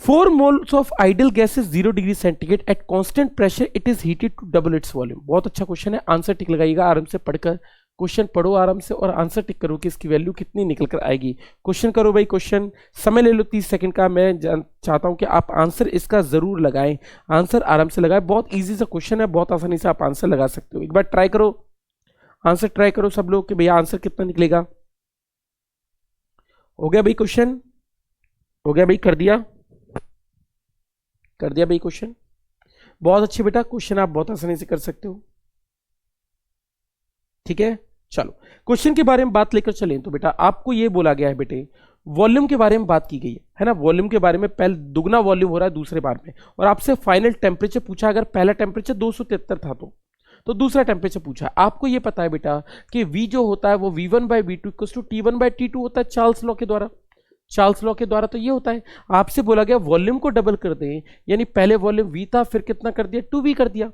4 moles of ideal gas is 0 degree centigrade at constant pressure it is heated to double its volume. बहुत अच्छा क्वेश्चन है, आंसर टिक लगाइएगा आराम से पढ़कर। क्वेश्चन पढ़ो आराम से और आंसर टिक करो कि इसकी वैल्यू कितनी निकल कर आएगी। क्वेश्चन करो भाई, क्वेश्चन समय ले लो 30 सेकंड का। मैं चाहता हूं कि आप आंसर इसका जरूर लगाएं, आंसर आराम से लगाएं। बहुत इजी सा क्वेश्चन है, बहुत आसानी से आप आंसर लगा सकते हो। एक बार ट्राई करो, आंसर ट्राई करो सब लोग कि भैया आंसर कितना निकलेगा। हो गया भाई क्वेश्चन, हो गया भाई, कर दिया, कर दिया भाई क्वेश्चन। बहुत अच्छी बेटा, क्वेश्चन आप बहुत आसानी से कर सकते हो। ठीक है, चलो क्वेश्चन के बारे में बात लेकर चलें तो बेटा आपको ये बोला गया है बेटे, वॉल्यूम के बारे में बात की गई है ना। वॉल्यूम के बारे में पहले दुगना वॉल्यूम हो रहा है दूसरे बार में, और आपसे फाइनल टेम्परेचर पूछा। अगर पहला टेम्परेचर 273 था तो दूसरा टेम्परेचर पूछा। आपको ये पता है बेटा कि V जो होता है वो V1/V2 इक्वल्स टू T1/T2 होता है, चार्ल्स लॉ के द्वारा। चार्ल्स लॉ के द्वारा तो ये होता है। आपसे बोला गया वॉल्यूम को डबल कर दें, यानी पहले वॉल्यूम V था, फिर कितना कर दिया, 2V कर दिया।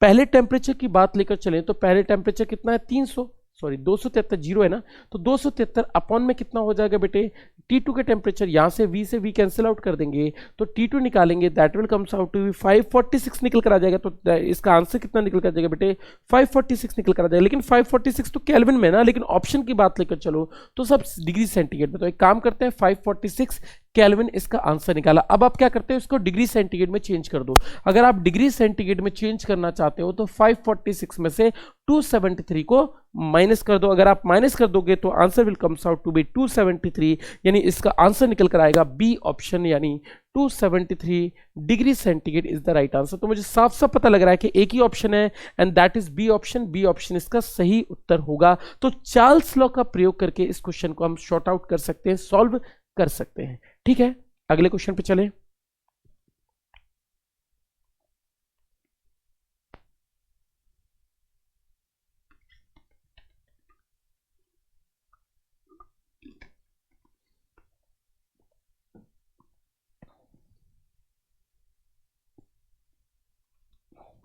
पहले टेम्परेचर की बात लेकर चलें तो पहले टेम्परेचर कितना है, 273, जीरो है ना, तो 273 अपॉन में कितना हो जाएगा बेटे, T2 के टेम्परेचर, यहां से V कैंसिल आउट कर देंगे तो T2 निकालेंगे, that will comes out to 546 निकल कर आ जाएगा। तो इसका आंसर कितना निकल कर आ जाएगा बेटे, 546 निकल कर आ जाएगा। लेकिन 546 तो केल्विन में ना, लेकिन ऑप्शन की बात लेकर चलो तो सब डिग्री सेंटीग्रेड में। तो एक काम करते हैं, 546 केल्विन इसका आंसर निकाला। अब आप क्या करते हो, इसको डिग्री सेंटीग्रेड में चेंज कर दो। अगर आप डिग्री सेंटीग्रेड में चेंज करना चाहते हो तो 546 में से 273 को माइनस कर दो। अगर आप माइनस कर दोगे तो answer will comes out to be 273, यानी इसका आंसर निकल कर आएगा बी ऑप्शन, यानी 273 degree centigrade is the right answer. तो मुझे साफ साफ पता लग रहा है कि एक ही ऑप्शन है and that is B option. B option इसका सही उत्तर होगा। तो चार्ल्स लॉ का प्रयोग करके इस क्वेश्चन को हम शॉर्ट आउट कर सकते हैं, सॉल्व कर सकते हैं। ठीक है, अगले क्वेश्चन पे चलें।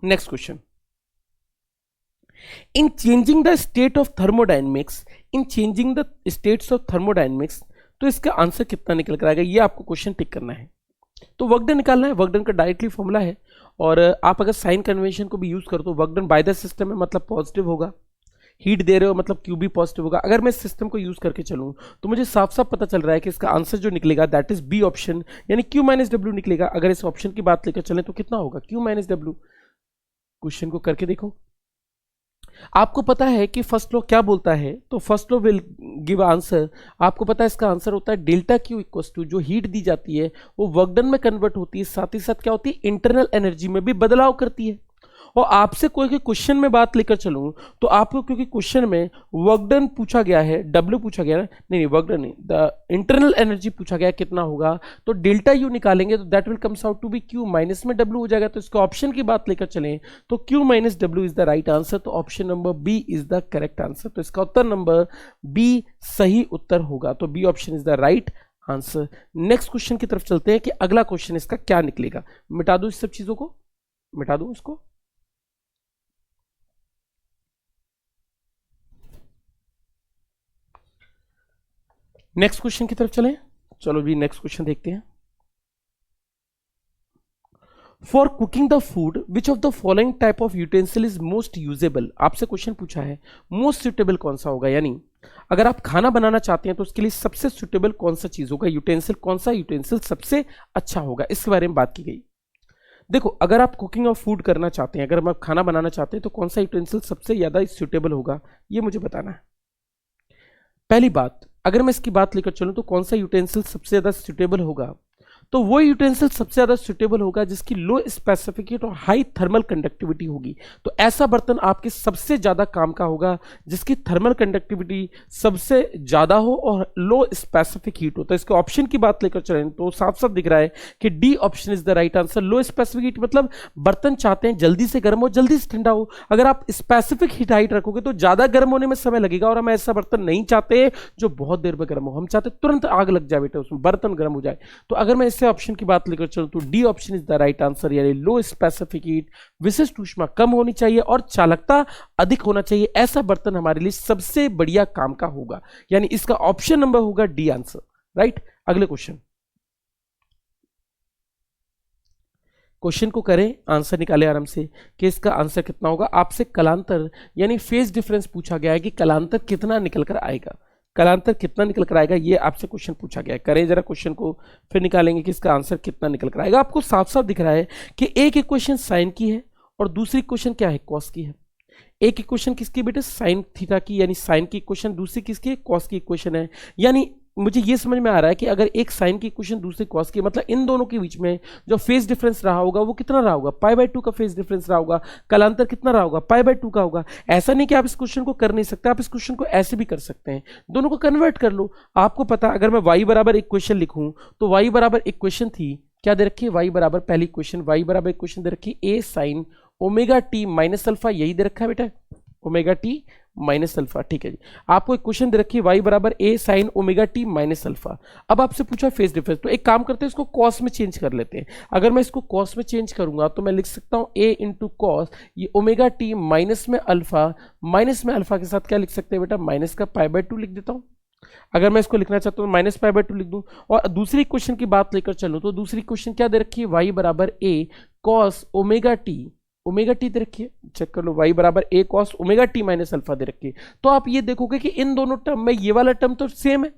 Next question, in changing the state of thermodynamics, in changing the states of thermodynamics, तो इसका आंसर कितना निकल कर आएगा, ये आपको क्वेश्चन टिक करना है। तो वर्क डन निकालना है, वर्क डन का डायरेक्टली फॉर्मूला है। और आप अगर साइन कन्वेंशन को भी यूज करो तो work done by the system में मतलब पॉजिटिव होगा, हीट दे रहे हो मतलब क्यू भी पॉजिटिव होगा। अगर मैं इस सिस्टम को यूज करके चलूं तो मुझे साफ साफ पता चल रहा है कि इसका आंसर जो निकलेगा दैट इज बी ऑप्शन, यानी Q माइनस डब्ल्यू निकलेगा। अगर इस ऑप्शन की बात लेकर चलें तो कितना होगा, Q माइनस डब्ल्यू। क्वेश्चन को करके देखो। आपको पता है कि फर्स्ट लॉ क्या बोलता है, तो first law will give answer. आपको पता है इसका आंसर होता है डेल्टा क्यू इक्वल्स टू, जो हीट दी जाती है वो वर्क डन में कन्वर्ट होती है, साथ ही साथ क्या होती है, इंटरनल एनर्जी में भी बदलाव करती है। और आपसे कोई के क्वेश्चन में बात लेकर चलूं तो आपको, क्योंकि क्वेश्चन में वर्क डन पूछा गया है, डब्ल्यू पूछा गया है, नहीं वर्क डन नहीं, द इंटरनल एनर्जी पूछा गया कितना होगा, तो डेल्टा यू निकालेंगे तो that will comes out to be Q, minus में डब्ल्यू हो जाएगा। तो इसको ऑप्शन की बात लेकर चलें तो Q minus W is the right answer. तो option number B is the correct answer. तो इसका उत्तर नंबर बी सही उत्तर होगा। तो B option is the right answer. Next question की तरफ चलते हैं कि अगला क्वेश्चन इसका क्या निकलेगा। मिटा दो इस सब चीजों को, मिटा दो इसको। नेक्स्ट क्वेश्चन की तरफ चलें। चलो भी नेक्स्ट क्वेश्चन देखते हैं। For cooking the food which of the following type of utensil is most usable. आपसे क्वेश्चन पूछा है मोस्ट सुटेबल कौन सा होगा, यानी अगर आप खाना बनाना चाहते हैं तो उसके लिए सबसे सुटेबल कौन सा चीज होगा, यूटेंसिल कौन सा यूटेंसिल सबसे अच्छा होगा, इसके बारे में बात की गई। देखो, अगर आप कुकिंग ऑफ फूड करना चाहते हैं, अगर आप खाना बनाना चाहते हैं तो कौन सा यूटेंसिल सबसे ज्यादा सुटेबल होगा, ये मुझे बताना है। पहली बात, अगर मैं इसकी बात लेकर चलूं तो कौन सा यूटेंसिल सबसे ज्यादा सुटेबल होगा, तो वो यूटेंसिल सबसे ज्यादा सुटेबल होगा जिसकी लो स्पेसिफिकेट और हाई थर्मल कंडक्टिविटी होगी। तो ऐसा बर्तन आपके सबसे ज्यादा काम का होगा जिसकी थर्मल कंडक्टिविटी सबसे ज्यादा हो और लो स्पेसिफिक हीट हो। तो इसके ऑप्शन की बात लेकर चलें तो साफ साफ दिख रहा है कि D option is the right answer. Low specific heat मतलब बर्तन चाहते हैं जल्दी से गर्म हो, जल्दी से ठंडा हो। अगर आप स्पेसिफिक हीट हाइट रखोगे तो ज्यादा गर्म होने में समय लगेगा, और हम ऐसा बर्तन नहीं चाहते जो बहुत देर में गर्म हो। हम चाहते तुरंत आग लग जाए बेटा, उसमें बर्तन गर्म हो जाए। तो अगर मैं ऑप्शन की बात लेकर चलूं तो D option is the right answer, यानी लो स्पेसिफिक हीट, विशिष्ट ऊष्मा कम होनी चाहिए और चालकता अधिक होना चाहिए, ऐसा बर्तन हमारे लिए सबसे बढ़िया काम का होगा। यानी इसका ऑप्शन नंबर होगा डी आंसर, राइट। अगले क्वेश्चन को करें, आंसर निकाले आराम से कि इसका आंसर कितना होगा। आपसे कलांतर यानी फेज डिफरेंस पूछा गया है कि कलांतर कितना निकल कर आएगा, कलांतर कितना निकल कर आएगा, ये आपसे क्वेश्चन पूछा गया है। करें जरा क्वेश्चन को, फिर निकालेंगे कि इसका आंसर कितना निकल कर आएगा। आपको साफ साफ दिख रहा है कि एक इक्वेशन साइन की है और दूसरी इक्वेशन क्या है, कॉस की है। एक इक्वेशन किसकी बेटे, साइन थीटा की, यानी साइन की इक्वेशन, दूसरी किसकी, कॉस की इक्वेशन है। यानी मुझे ये समझ में आ रहा है कि अगर एक साइन की इक्वेशन दूसरी कॉस की, मतलब इन दोनों के बीच में जो फेज डिफरेंस रहा होगा वो कितना रहा होगा, पाई/2 का फेज डिफरेंस रहा होगा। कलांतर कितना रहा होगा, पाई/2 का होगा। ऐसा नहीं कि आप इस क्वेश्चन को कर नहीं सकते, आप इस क्वेश्चन को ऐसे भी कर सकते हैं, दोनों को कन्वर्ट कर लो। आपको पता, अगर मैं y बराबर इक्वेशन लिखूं तो y बराबर इक्वेशन थी, क्या दे रखी है, y बराबर पहली इक्वेशन, y बराबर इक्वेशन दे रखी a sine omega T minus alpha, यही दे रखा है बेटा, ओमेगा टी माइनस अल्फा। ठीक है जी, आपको एक क्वेश्चन दे रखी है y बराबर a sine omega T minus alpha. अब आपसे पूछा फेज डिफरेंस, तो एक काम करते हैं, इसको कॉस में चेंज कर लेते हैं। अगर मैं इसको कॉस में चेंज करूंगा तो मैं लिख सकता हूं a इंटू कॉस, ये ओमेगा टी माइनस में अल्फा, माइनस में अल्फा के साथ क्या लिख सकते हैं बेटा, माइनस का पाई/2 लिख देता हूं। अगर मैं इसको लिखना चाहता हूं माइनस पाई/2 लिख दूं। और दूसरी क्वेश्चन की बात लेकर चलूं तो दूसरी क्वेश्चन क्या दे रखी है, y बराबर a cos omega T, omega T दे रखी है, चेक कर लो, y बराबर a cos omega T minus alpha दे रखी है। तो आप ये देखोगे कि इन दोनों टर्म में ये वाला टर्म तो सेम है,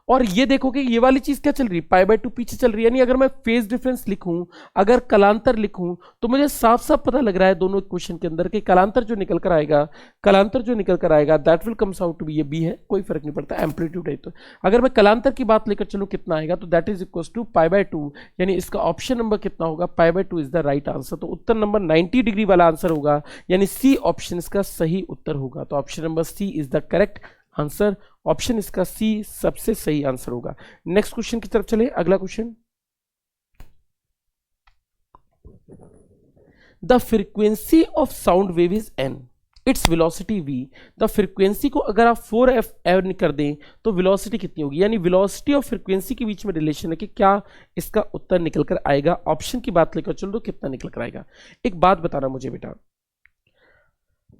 और ये देखोगे ये वाली चीज क्या चल रही है, पाई/2 पीछे चल रही है। यानी अगर मैं फेज डिफरेंस लिखूं, अगर कलांतर लिखूं, तो मुझे साफ साफ पता लग रहा है दोनों इक्वेशन के अंदर कि कलांतर जो निकल कर आएगा, कलांतर जो निकल कर आएगा that will comes out to be, ये बी है, कोई फर्क नहीं पड़ता, एम्पलीट्यूड है। तो अगर मैं कलांतर की बात लेकर चलूं कितना आएगा, तो दैट इज इक्वल टू पाई/2, यानी इसका ऑप्शन नंबर कितना होगा, पाई/2 इज द राइट आंसर। तो उत्तर नंबर 90 डिग्री वाला आंसर होगा, यानी सी ऑप्शन इसका सही उत्तर होगा। तो option number C is the correct answer, option इसका सी सबसे सही आंसर होगा। नेक्स्ट क्वेश्चन की तरफ चले, अगला question, the frequency of sound wave is an, its velocity v। The frequency को अगर आप 4f कर दें तो वेलोसिटी कितनी होगी, यानी वेलोसिटी और फ्रीक्वेंसी के बीच में रिलेशन है कि क्या इसका उत्तर निकल कर आएगा। ऑप्शन की बात लेकर चलो तो कितना निकल कर आएगा। एक बात बताना मुझे बेटा,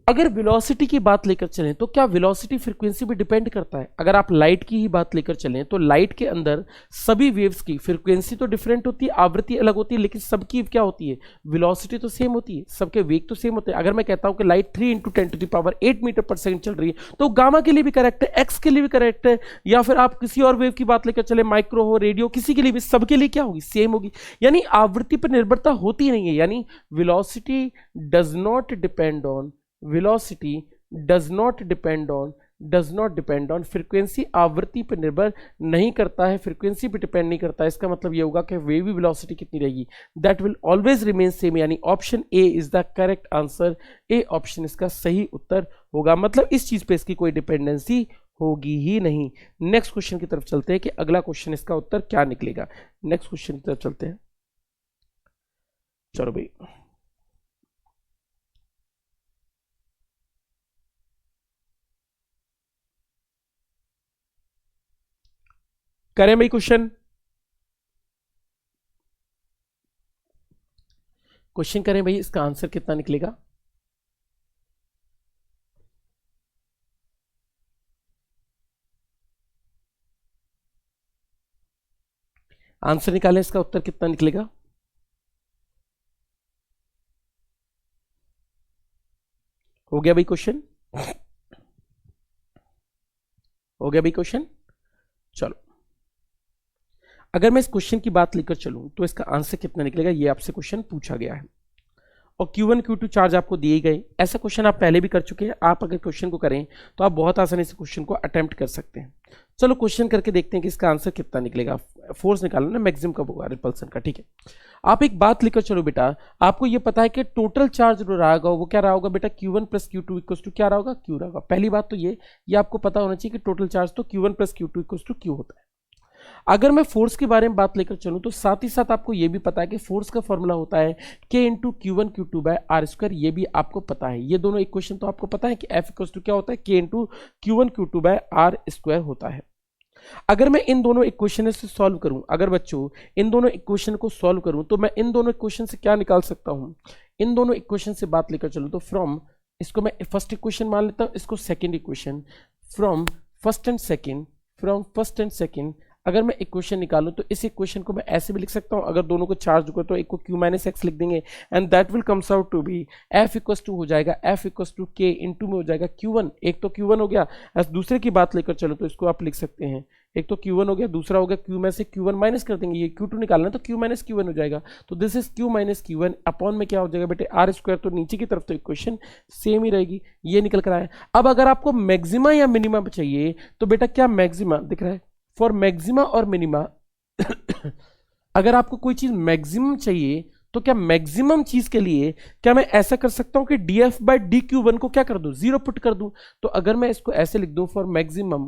अगर वेलोसिटी की बात लेकर चलें तो क्या वेलोसिटी फ्रीक्वेंसी पे डिपेंड करता है। अगर आप लाइट की ही बात लेकर चलें तो लाइट के अंदर सभी वेव्स की फ्रीक्वेंसी तो डिफरेंट होती है, आवृत्ति अलग होती है, लेकिन सबकी क्या होती है, वेलोसिटी तो सेम होती है, सबके वेग तो सेम होते हैं। अगर मैं कहता हूं कि लाइट 3 × 10⁸ मीटर पर सेकंड चल रही है तो गामा के लिए भी करेक्ट है, एक्स के लिए भी करेक्ट है, या फिर आप किसी और वेव की बात लेकर चले, माइक्रो हो, रेडियो, किसी के लिए भी, सबके लिए क्या होगी, सेम होगी। यानी आवृत्ति पर निर्भरता होती नहीं है, यानी velocity does not depend on, velocity does not depend on does not depend on, frequency आवृत्ति पर निर्भर नहीं करता है, फ्रीक्वेंसी पे डिपेंड नहीं करता है। इसका मतलब ये होगा कि वेवी वेलोसिटी कितनी रहेगी, that will always remain same, यानी option A is the correct answer. A option इसका सही उत्तर होगा, मतलब इस चीज पे इसकी कोई डिपेंडेंसी होगी ही नहीं। नेक्स्ट क्वेश्चन की तरफ चलते हैं कि अगला क्वेश्चन इसका उत्तर क्या निकलेगा। नेक्स्ट क्वेश्चन की तरफ चलते हैं, चलो भाई। करें भाई क्वेश्चन करें भाई, इसका आंसर कितना निकलेगा? आंसर निकालें, इसका उत्तर कितना निकलेगा? हो गया भाई क्वेश्चन? हो गया भाई क्वेश्चन? चलो, अगर मैं इस क्वेश्चन की बात लेकर चलूं तो इसका आंसर कितना निकलेगा, ये आपसे क्वेश्चन पूछा गया है और Q1 Q2 चार्ज आपको दिए गए। ऐसा क्वेश्चन आप पहले भी कर चुके हैं, आप अगर क्वेश्चन को करें तो आप बहुत आसानी से क्वेश्चन को अटेम्प्ट कर सकते हैं। चलो क्वेश्चन करके देखते हैं कि इसका आंसर कितना निकलेगा। फोर्स निकालना ना मैक्सिमम कब होगा रिपल्सन का, ठीक है। आप एक बात लेकर चलो बेटा, आपको ये पता है कि टोटल चार्ज जो रहा होगा वो क्या रहा होगा बेटा, Q1 plus Q2 equal to क्या रहा होगा, Q रहा होगा। पहली बात तो ये आपको पता होना चाहिए कि टोटल चार्ज तो Q1 plus Q2 equal to Q होता है। अगर मैं फोर्स के बारे में बात लेकर चलूं तो साथ ही साथ आपको यह भी पता है कि फोर्स का फॉर्मूला होता है K into Q1 Q2 by R square, ये भी आपको पता है। ये दोनों इक्वेशन तो आपको पता है कि F इक्वल टू क्या होता है, K into Q1 Q2 by R square होता है। अगर मैं इन दोनों इक्वेशन से सॉल्व करूं, अगर बच्चों इन दोनों इक्वेशन को सॉल्व करूं तो मैं इन दोनों इक्वेशन से क्या निकाल सकता हूं, इन दोनों इक्वेशन से बात लेकर चलूं तो फ्रॉम, इसको मैं फर्स्ट इक्वेशन मान लेता हूं, इसको second equation, from first and second अगर मैं इक्वेशन निकालूं तो इस इक्वेशन को मैं ऐसे भी लिख सकता हूं, अगर दोनों को चार्ज होगा तो एक को Q माइनस एक्स लिख देंगे and that will comes out to be F equal to हो जाएगा F equal to K into में हो जाएगा Q1। एक तो Q1 हो गया, दूसरे की बात लेकर चलो तो इसको आप लिख सकते हैं, एक तो Q1 हो गया, दूसरा हो गया Q में से Q1 माइनस कर देंगे, ये Q2 निकालना तो Q माइनस Q1 हो जाएगा, तो this is Q minus Q1 upon में क्या हो जाएगा बेटे आर स्क्वायर, तो नीचे की तरफ तो इक्वेशन सेम ही रहेगी, ये निकल कर आया। अब अगर आपको मैक्सिमा या मिनिमा चाहिए तो बेटा क्या मैक्सिमा दिख रहा है, फॉर मैक्सिमा और मिनिमा अगर आपको कोई चीज मैक्सिमम चाहिए तो क्या मैक्सिमम चीज के लिए क्या मैं ऐसा कर सकता हूं कि df बाय dq1 को क्या कर दूं, जीरो पुट कर दूं। तो अगर मैं इसको ऐसे लिख दूं फॉर मैक्सिमम,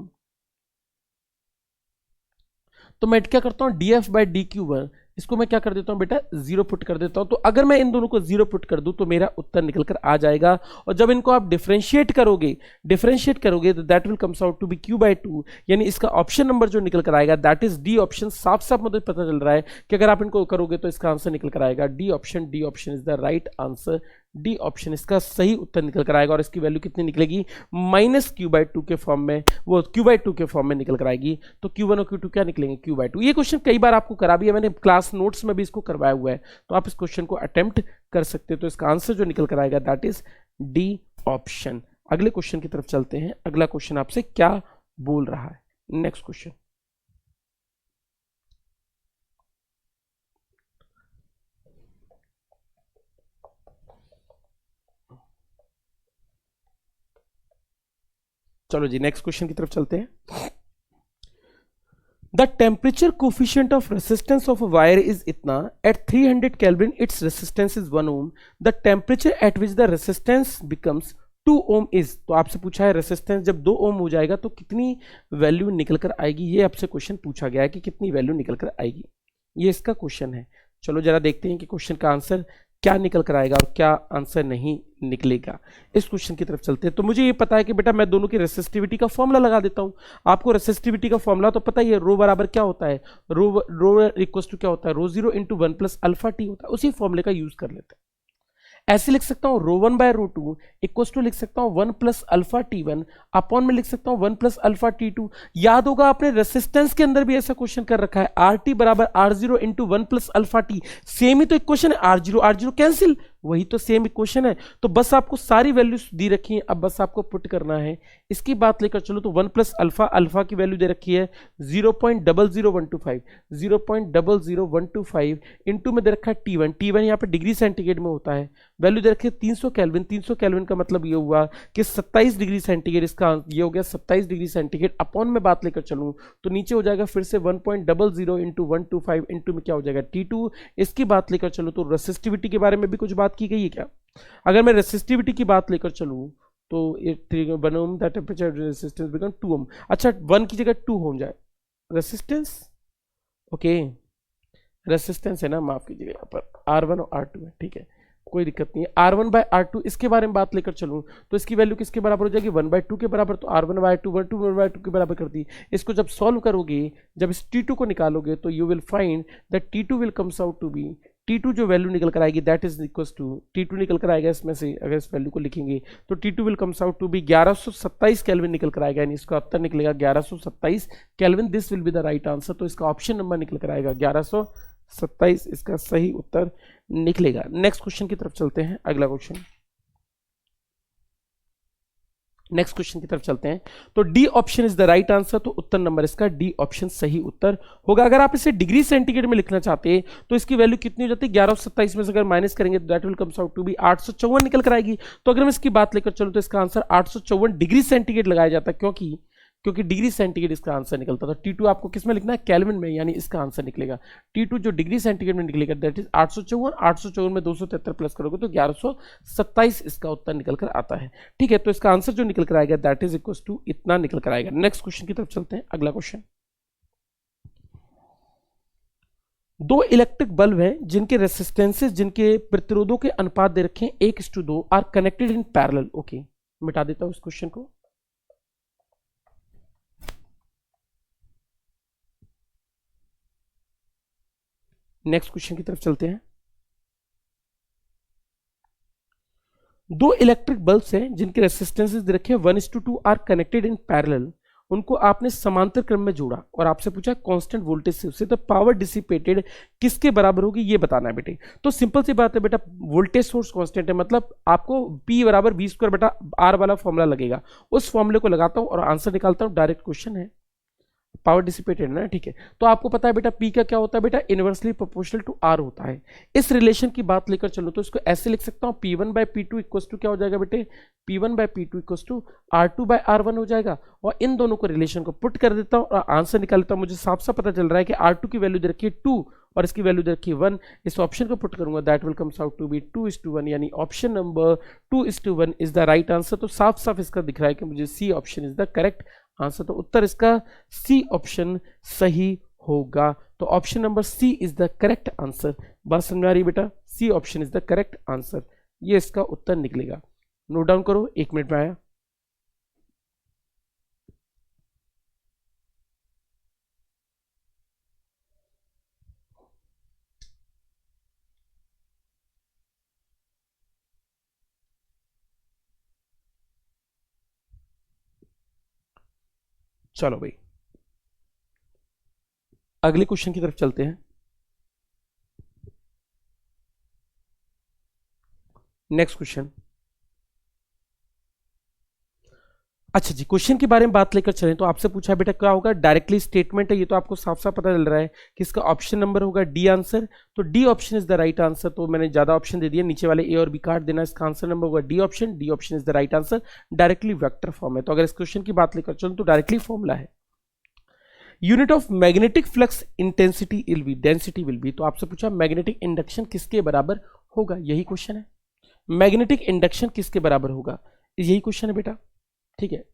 तो मैं क्या करता हूं df बाय dq1, इसको मैं क्या कर देता हूं बेटा जीरो पुट कर देता हूं। तो अगर मैं इन दोनों को जीरो पुट कर दूं तो मेरा उत्तर निकल कर आ जाएगा, और जब इनको आप डिफरेंशिएट करोगे तो that will comes out to be Q by 2, यानी इसका ऑप्शन नंबर जो निकल कर आएगा दैट इज डी ऑप्शन। साफ साफ मुझे पता चल रहा है कि अगर आप इनको करोगे तो इसका आंसर निकल कर आएगा D option is the right answer, D option इसका सही उत्तर निकल कर आएगा। और इसकी वैल्यू कितनी निकलेगी, माइनस Q बाय 2 के फॉर्म में, वो Q बाय 2 के फॉर्म में निकल कर आएगी। तो Q1 और Q2 क्या निकलेंगे, Q बाय 2। ये क्वेश्चन कई बार आपको करा भी है, मैंने क्लास नोट्स में भी इसको करवाया हुआ है, तो आप इस क्वेश्चन को अटेम्प्ट कर सकते हो। तो इसका आंसर जो निकल कर आएगा दैट इज डी ऑप्शन। अगले क्वेश्चन की तरफ चलते हैं, अगला क्वेश्चन आपसे क्या बोल रहा है। नेक्स्ट क्वेश्चन, चलो जी नेक्स्ट क्वेश्चन की तरफ चलते हैं। The temperature coefficient of resistance of a wire is इतना, at 300 Kelvin its resistance is 1 ohm, the temperature at which the resistance becomes 2 ohm is, तो आपसे पूछा है रेसिस्टेंस जब 2 ओम हो जाएगा तो कितनी वैल्यू निकल कर आएगी, ये आपसे क्वेश्चन पूछा गया है कि कितनी वैल्यू निकल कर आएगी, ये इसका क्वेश्चन है। चलो जरा देखते हैं कि क्वेश्चन का आंसर क्या निकल कर आएगा और क्या आंसर नहीं निकलेगा। इस क्वेश्चन की तरफ चलते हैं। तो मुझे ये पता है कि बेटा मैं दोनों की रेसिस्टिविटी का फॉर्मूला लगा देता हूं। आपको रेसिस्टिविटी का फॉर्मूला तो पता ही है, रो बराबर क्या होता है, रो इक्वल्स टू क्या होता है, रो 0 इंटू 1 प्लस अल्फा टी होता है, उसी फॉर्मूले का यूज कर लेते हैं। ऐसे लिख सकता हूं रो 1 बाय रो 2 इक्वल्स टू लिख सकता हूं 1 प्लस अल्फा T1 अपॉन में लिख सकता हूं 1 प्लस अल्फा T2। याद होगा आपने रेसिस्टेंस के अंदर भी ऐसा क्वेश्चन कर रखा है, RT बराबर R0 into 1 plus alpha T, same ही तो इक्वेशन है, R0 कैंसिल, वही तो सेम इक्वेशन है। तो बस आपको सारी वैल्यूज दी रखी हैं, अब बस आपको पुट करना है। इसकी बात लेकर चलो तो 1 प्लस अल्फा, अल्फा की वैल्यू दे रखी है 0.00125, 0.00125 इंटू में दे रखा है T1, T1 यहाँ पे डिग्री सेंटीग्रेड में होता है, वैल्यू दे रखी है 300 केल्विन, 300 केल्विन का मतलब ये हुआ कि 27 डिग्री सेंटीग्रेड, इसका ये हो गया 27 डिग्री सेंटीग्रेड। अपॉन में बात लेकर चलूँ तो नीचे हो जाएगा फिर से 1.00 इंटू 125 इंटू में क्या हो जाएगा T2। इसकी बात लेकर चलो तो रेसिस्टिविटी के बारे में भी कुछ बात की गई है क्या? अगर मैं रेसिस्टिविटी की बात लेकर चलूं तो 1 ओम दैट टेम्परेचर रेसिस्टेंस बिकम 2 ओम। अच्छा 1 की जगह 2 हो जाए रेसिस्टेंस, ओके रेसिस्टेंस है ना, माफ कीजिएगा यहाँ पर R1 और R2 है, ठीक है कोई दिक्कत नहीं है। R1 बाय R2 इसके बारे में बात लेकर चलूं तो इसकी वैल्यू किसके बराबर हो जाएगी 1/2 के बराबर, तो R1 बाय 2 1/2 के बराबर कर दी। इसको जब सॉल्व करोगे, जब इस T2 को निकालोगे तो you will find that T2 will comes out to be, T2 जो वैल्यू निकल कर आएगी that is equal to, T2 निकल कर आएगा इसमें से, अगर इस वैल्यू को लिखेंगे तो T2 will comes out to be 1127 kelvin निकल कर आएगा, यानी इसका उत्तर निकलेगा 1127 kelvin. This will be the right answer. तो इसका ऑप्शन नंबर निकल कर आएगा 1127, इसका सही उत्तर निकलेगा। नेक्स्ट क्वेश्चन की तरफ चलते हैं, अगला क्वेश्चन, नेक्स्ट क्वेश्चन की तरफ चलते हैं। तो D option is the right answer, तो उत्तर नंबर इसका डी ऑप्शन सही उत्तर होगा। अगर आप इसे डिग्री सेंटीग्रेड में लिखना चाहते हैं तो इसकी वैल्यू कितनी हो जाती है 1127 में से अगर माइनस करेंगे तो that will comes out to be 854 निकल कर आएगी। तो अगर मैं इसकी बात लेकर चलूं तो इसका आंसर 854 डिग्री सेंटीग्रेड लगाया जाता है, क्योंकि डिग्री सेंटीग्रेड इसका आंसर निकलता था। T2 आपको किस में लिखना है केल्विन में, यानी इसका आंसर निकलेगा T2 जो डिग्री सेंटीग्रेड में निकलेगा दैट इज 854, 854 में 273 प्लस करोगे तो 1127 इसका उत्तर निकल कर आता है। ठीक है, तो इसका आंसर जो निकल कर आएगा दैट इज इक्वल टू इतना निकल कर आएगा। नेक्स्ट क्वेश्चन की तरफ चलते हैं, अगला क्वेश्चन। दो इलेक्ट्रिक बल्ब हैं जिनके रेसिस्टेंसेस, जिनके प्रतिरोधों के अनुपात दे रखे हैं 1:2 are connected in parallel. Okay, मिटा देता हूं इस क्वेश्चन को। नेक्स्ट क्वेश्चन की तरफ चलते हैं। दो इलेक्ट्रिक बल्ब्स हैं जिनके रेसिस्टेंसेस दे रखे हैं 1:2 आर कनेक्टेड इन पैरेलल, उनको आपने समांतर क्रम में जोड़ा और आपसे पूछा कांस्टेंट वोल्टेज से तो पावर डिसिपेटेड किसके बराबर होगी ये बताना है बेटे। तो सिंपल सी बात है बेटा, वोल्टेज सोर्स कांस्टेंट है, मतलब आपको P बराबर V² बेटा R वाला फॉर्मूला लगेगा, उस फॉर्मूले को लगाता हूं और आंसर निकालता हूं। डायरेक्ट क्वेश्चन है, पावर डिसिपेटेड ना, ठीक है। तो आपको पता है बेटा P का क्या होता है बेटा, इनवर्सली प्रोपोर्शनल टू R होता है। इस रिलेशन की बात लेकर चलो तो इसको ऐसे लिख सकता हूं, P1/P2 इक्वल्स टू क्या हो जाएगा बेटे, P1/P2 इक्वल्स टू R2/R1 हो जाएगा। और इन दोनों को रिलेशन को पुट कर देता हूं और आंसर निकाल लेता हूं। मुझे साफ साफ पता चल रहा है कि R2 की वैल्यू दे रखी है 2 और इसकी वैल्यू दे रखी है 1। इस ऑप्शन को पुट करूंगा that will comes out to be 2:1, यानी option number 2:1 is the right answer. तो साफ साफ इसका दिख रहा है कि मुझे C option is the correct answer. तो उत्तर इसका सी ऑप्शन सही होगा। तो option number C is the correct answer. बात समझ में आ रही है बेटा, C option is the correct answer, ये इसका उत्तर निकलेगा। नोट डाउन करो, 1 मिनट में आया। चलो भाई अगले क्वेश्चन की तरफ चलते हैं। नेक्स्ट क्वेश्चन, अच्छा जी, क्वेश्चन के बारे में बात लेकर चलें तो आपसे पूछा है बेटा क्या होगा, डायरेक्टली स्टेटमेंट है, ये तो आपको साफ साफ पता चल रहा है कि इसका ऑप्शन नंबर होगा डी आंसर। तो D option is the right answer. तो मैंने ज्यादा ऑप्शन दे दिया, नीचे वाले ए और बी काट देना, इसका आंसर नंबर होगा D option. D option is the right answer, directly vector form है। तो अगर इस क्वेश्चन की बात लेकर चलूं तो डायरेक्टली फॉर्मूला है, unit of magnetic flux intensity will be, density will be. तो आपसे पूछा मैग्नेटिक इंडक्शन किसके बराबर होगा, यही क्वेश्चन है। मैग्नेटिक इंडक्शन किसके बराबर होगा, यही क्वेश्चन है बेटा, ठीक है।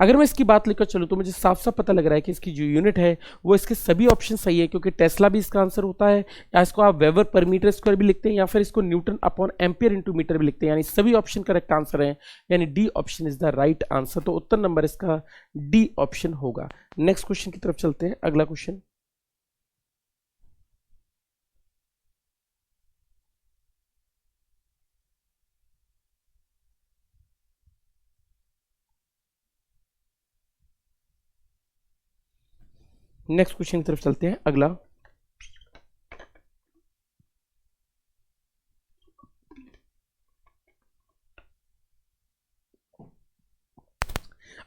अगर मैं इसकी बात लेकर चलूं तो मुझे साफ साफ पता लग रहा है कि इसकी जो यूनिट है वो इसके सभी ऑप्शन सही है, क्योंकि टेस्ला भी इसका आंसर होता है, या इसको आप वेबर पर मीटर स्क्वायर भी लिखते हैं, या फिर इसको newton upon ampere into metre भी लिखते हैं, यानी सभी ऑप्शन करेक्ट आंसर है, यानी D option is the right answer. तो उत्तर नंबर इसका डी ऑप्शन होगा। नेक्स्ट क्वेश्चन की तरफ चलते हैं, अगला क्वेश्चन। नेक्स्ट क्वेश्चन की तरफ चलते हैं, अगला।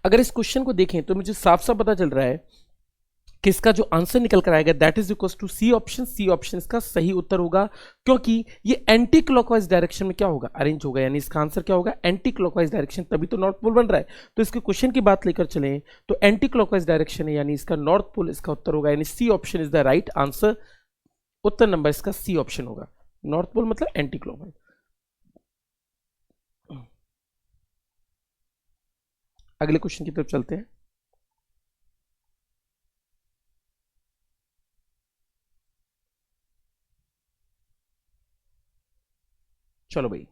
अगर इस क्वेश्चन को देखें तो मुझे साफ साफ पता चल रहा है कि इसका जो आंसर निकल कर आएगा that is equal to C option. C option इसका सही उत्तर होगा, क्योंकि ये एंटी क्लॉकवाइज डायरेक्शन में क्या होगा, अरेंज होगा, यानी इसका आंसर क्या होगा, एंटी क्लॉकवाइज डायरेक्शन, तभी तो नॉर्थ पोल बन रहा है। तो इसके क्वेश्चन की बात लेकर चलें तो एंटी क्लॉकवाइज डायरेक्शन है, यानी इसका नॉर्थ पोल इसका उत्तर होगा, यानी C option is the right answer. उत्तर नंबर इसका सी ऑप्शन होगा, नॉर्थ पोल मतलब एंटी क्लॉकवाइज। अगले क्वेश्चन की तरफ चलते हैं। चलो भाई,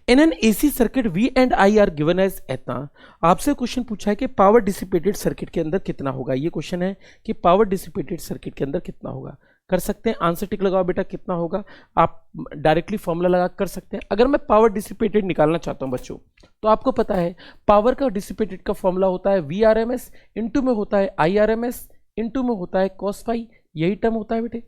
in an AC circuit V and I are given as एतना। आपसे क्वेश्चन पूछा है कि पावर डिसिपेटेड सर्किट के अंदर कितना होगा। ये क्वेश्चन है कि पावर डिसिपेटेड सर्किट के अंदर कितना होगा। कर सकते हैं, आंसर टिक लगाओ बेटा, कितना होगा। आप डायरेक्टली फॉर्मूला लगा कर सकते हैं। अगर मैं पावर डिसिपेटेड निकालना चाहता हूं बच्चों, तो आपको पता है पावर का डिसिपेटेड का फॉर्मूला होता है V R M S, into में होता है I R M S, into में होता है कॉस फाई। यही टर्म होता है बेटे,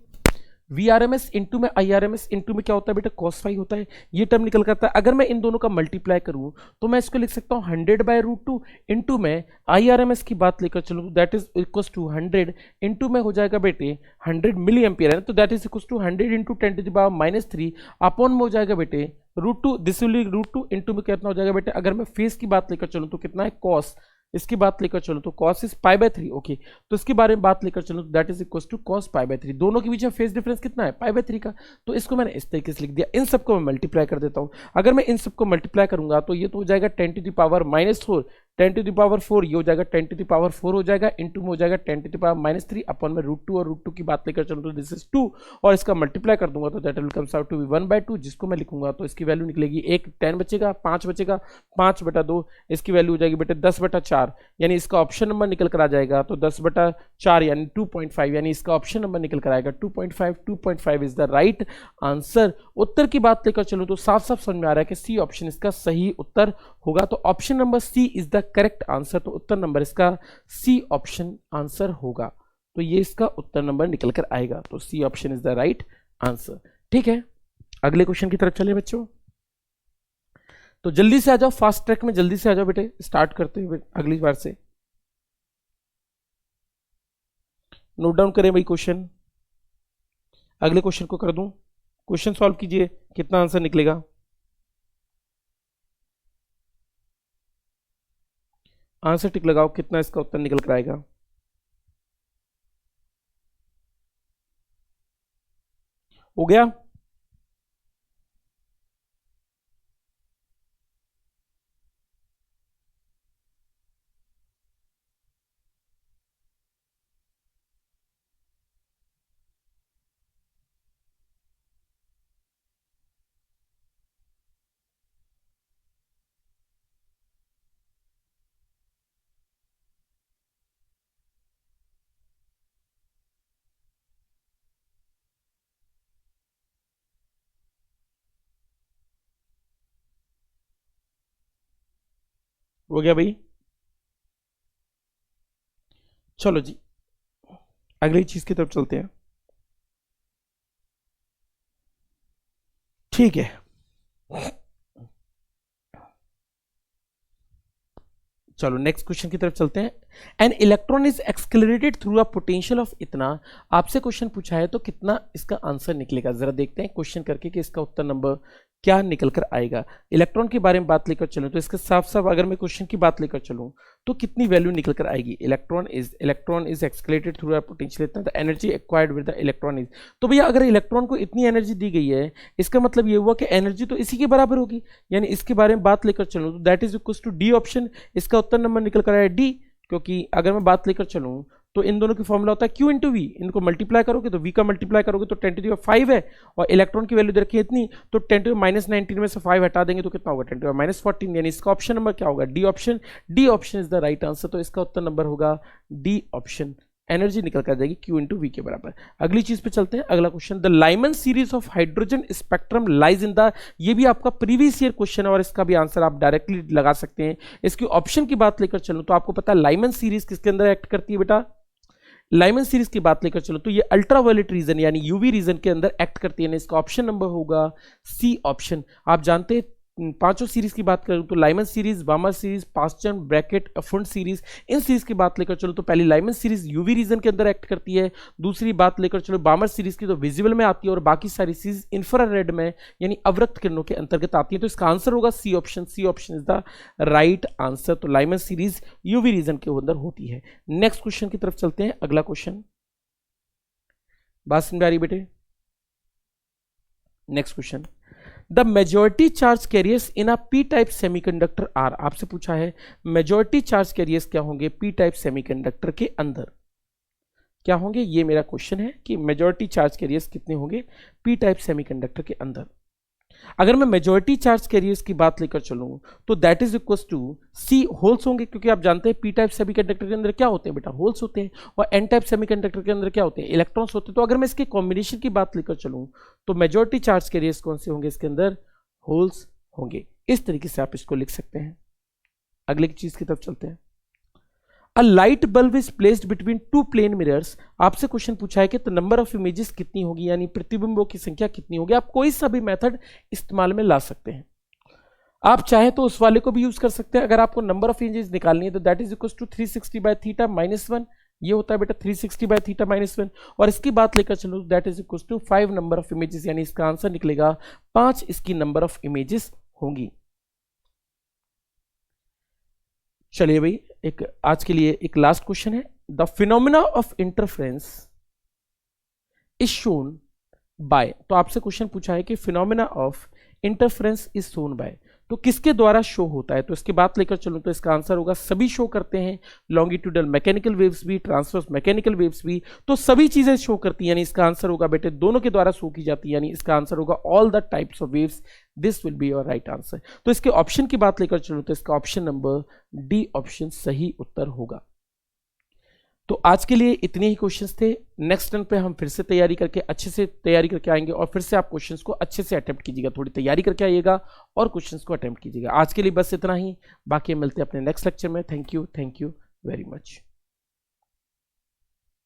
V R M S into में I R M S, into में क्या होता है बेटा, कॉस फाई होता है। ये टर्म निकल करता है। अगर मैं इन दोनों का मल्टीप्लाई करूं तो मैं इसको लिख सकता हूं 100/√2, इंटू में आई आर एम एस की बात लेकर चलूं that is equal to 100, into में हो जाएगा बेटे 100 मिली एम्पियर है, तो that is equal to 100 into 10⁻³ upon में हो जाएगा बेटे √2, दिस विल √2, इंटू में कितना हो जाएगा बेटे। अगर मैं फेस की बात लेकर चलूं तो कितना है कॉस, इसकी बात लेकर चलो तो cos इज π/3। ओके, तो इसके बारे में बात लेकर चलो तो that is equal to cos π/3। दोनों के बीच में फेस डिफरेंस कितना है, π/3 का। तो इसको मैंने इस तरीके से लिख दिया। इन सबको मैं मल्टीप्लाई कर देता हूं। अगर मैं इन सबको मल्टीप्लाई करूंगा तो ये तो हो जाएगा 10⁻⁻4, 10⁴ ये हो जाएगा 10⁴ हो जाएगा, इंटू में हो जाएगा 10⁻³ अपॉन में √2, और √2 की बात लेकर चलूँ तो दिस इज 2, और इसका मल्टीप्लाई कर दूंगा तो that will comes out to be 1/2, जिसको मैं लिखूंगा तो इसकी वैल्यू निकलेगी 10 बचेगा, 5 बचेगा, 5/2, इसकी वैल्यू हो जाएगी बेटे 10/4, यानी इसका ऑप्शन नंबर निकल कर आ जाएगा तो 10/4 यानी 2.5, यानी इसका ऑप्शन नंबर निकल कर आएगा 2.5। 2.5 इज द राइट आंसर। उत्तर की बात लेकर चलूं तो साफ साफ समझ में आ रहा है कि सी ऑप्शन इसका सही उत्तर होगा, तो option number C is the correct answer. तो उत्तर नंबर इसका सी ऑप्शन आंसर होगा, तो ये इसका उत्तर नंबर निकल कर आएगा, तो C option is the right answer. ठीक है, अगले क्वेश्चन की तरफ चले बच्चों। तो जल्दी से आ जाओ, फास्ट ट्रैक में जल्दी से आ जाओ बेटे, स्टार्ट करते हुए अगली बार से। नोट डाउन करें भाई क्वेश्चन, अगले क्वेश्चन को कर दूं। क्वेश्चन सॉल्व कीजिए, कितना आंसर निकलेगा। आंसर टिक लगाओ, कितना इसका उत्तर निकल कर आएगा। हो गया, हो गया भाई। चलो जी, अगली चीज की तरफ चलते हैं। ठीक है, चलो नेक्स्ट क्वेश्चन की तरफ चलते हैं। An electron is accelerated through a potential of इतना। आपसे क्वेश्चन पूछा है तो कितना इसका आंसर निकलेगा, जरा देखते हैं क्वेश्चन करके कि इसका उत्तर नंबर क्या निकल कर आएगा। इलेक्ट्रॉन के बारे में बात लेकर चलूं तो इसके साफ साफ अगर मैं क्वेश्चन की बात लेकर चलूं तो कितनी वैल्यू निकल कर आएगी। Electron is accelerated through a potential, इतना the energy acquired with the electron is. तो भैया अगर इलेक्ट्रॉन को इतनी एनर्जी दी गई है, इसका मतलब ये हुआ कि एनर्जी तो इसी के बराबर होगी, यानी इसके बारे में बात लेकर चलूं तो that is equal to D option. इसका उत्तर नंबर निकल कर आया डी, क्योंकि अगर मैं बात लेकर चलूं तो इन दोनों की फॉर्मूला होता है Q इंटू वी। इनको मल्टीप्लाई करोगे तो V का मल्टीप्लाई करोगे तो 10⁵ है, और इलेक्ट्रॉन की वैल्यू दे रखी है इतनी, तो 10⁻⁹ में से 5 हटा देंगे तो कितना होगा 10⁻14, यानी इसका ऑप्शन नंबर क्या होगा, D option. D option is the right answer, तो इसका उत्तर नंबर होगा डी ऑप्शन। एनर्जी निकल कर जाएगी Q इंटू वी के बराबर। अगली चीज पे चलते हैं, अगला question. The Lyman series of hydrogen spectrum lies in the, ये भी आपका प्रीवियस ईयर क्वेश्चन है और इसका भी आंसर आप डायरेक्टली लगा सकते हैं। इसकी ऑप्शन की बात लेकर चलूं तो आपको पता है लाइमन सीरीज किसके अंदर एक्ट करती है बेटा। लाइमन सीरीज की बात लेकर चलो तो ये अल्ट्रावायलेट रीजन यानी यूवी रीजन के अंदर एक्ट करती है, इसका ऑप्शन नंबर होगा सी ऑप्शन। आप जानते हैं पांचों सीरीज की बात करूं तो Lyman series, Balmer series, Paschen, bracket, Pfund series, इन सीरीज की बात लेकर चलो तो पहली लाइमन सीरीज यूवी रीजन के अंदर एक्ट करती है। दूसरी बात लेकर चलो बामर सीरीज की तो विजिबल में आती है और बाकी सारी सीरीज इंफ्रारेड में यानी अवरक्त किरणों के अंतर्गत आती है। तो इसका आंसर होगा C option. C option is the right answer. तो लाइमन सीरीज यूवी रीजन के अंदर होती है। नेक्स्ट क्वेश्चन की तरफ चलते हैं। अगला क्वेश्चन, बात समझ आ रही बेटे? Next question, the majority charge carriers in a P type semiconductor are. आपसे पूछा है मेजॉरिटी चार्ज कैरियर्स क्या होंगे पी टाइप सेमीकंडक्टर के अंदर, क्या होंगे? ये मेरा क्वेश्चन है कि मेजॉरिटी चार्ज कैरियर्स कितने होंगे पी टाइप सेमीकंडक्टर के अंदर। अगर मैं मेजॉरिटी चार्ज कैरियर्स की बात लेकर चलूं तो that is equal to C holes होंगे, क्योंकि आप जानते हैं पी टाइप सेमीकंडक्टर के अंदर क्या होते हैं बेटा? होल्स होते हैं। और एन टाइप सेमीकंडक्टर के अंदर क्या होते हैं? इलेक्ट्रॉन्स होते हैं। तो अगर मैं इसके कॉम्बिनेशन की बात लेकर चलूं तो मेजॉरिटी चार्ज कैरियर्स कौन से होंगे? इसके अंदर होल्स होंगे। इस तरीके से आप इसको लिख सकते हैं। अगले की चीज की तरफ चलते हैं। A light bulb is placed between two plane mirrors. आपसे क्वेश्चन पूछा है कि तो नंबर ऑफ इमेजेस कितनी होगी, यानी प्रतिबिंबों की संख्या कितनी होगी। आप कोई सा भी मेथड इस्तेमाल में ला सकते हैं। आप चाहे तो उस वाले को भी यूज कर सकते हैं। अगर आपको नंबर ऑफ इमेजेस निकालनी है तो that is equal to 360 by theta minus 1। ये होता है बेटा 360 बाय थीटा माइनस 1। और इसकी बात लेकर चलो that is equal to 5 number of images, यानी इसका आंसर निकलेगा 5 इसकी नंबर ऑफ इमेजेस होंगी। चलिए भाई, एक आज के लिए एक लास्ट क्वेश्चन है। The phenomena of interference is shown by. तो आपसे क्वेश्चन पूछा है कि phenomena of interference is shown by, तो किसके द्वारा शो होता है? तो इसकी बात लेकर चलूं तो इसका आंसर होगा सभी शो करते हैं। लॉन्गिट्यूडल मैकेनिकल वेव्स भी, ट्रांसवर्स मैकेनिकल वेव्स भी, तो सभी चीजें शो करती हैं। यानी इसका आंसर होगा बेटे दोनों के द्वारा शो की जाती है। यानी इसका आंसर होगा all the types of waves. This will be your right answer. तो इसके ऑप्शन की बात लेकर चलूं तो इसका ऑप्शन नंबर डी ऑप्शन सही उत्तर होगा। तो आज के लिए इतने ही क्वेश्चंस थे। नेक्स्ट टर्न पे हम फिर से तैयारी करके अच्छे से तैयारी करके आएंगे और फिर से आप क्वेश्चंस को अच्छे से अटेम्प्ट कीजिएगा। थोड़ी तैयारी करके आइएगा और क्वेश्चंस को अटेम्प्ट कीजिएगा। आज के लिए बस इतना ही, बाकी मिलते हैं अपने नेक्स्ट लेक्चर में। Thank you very much.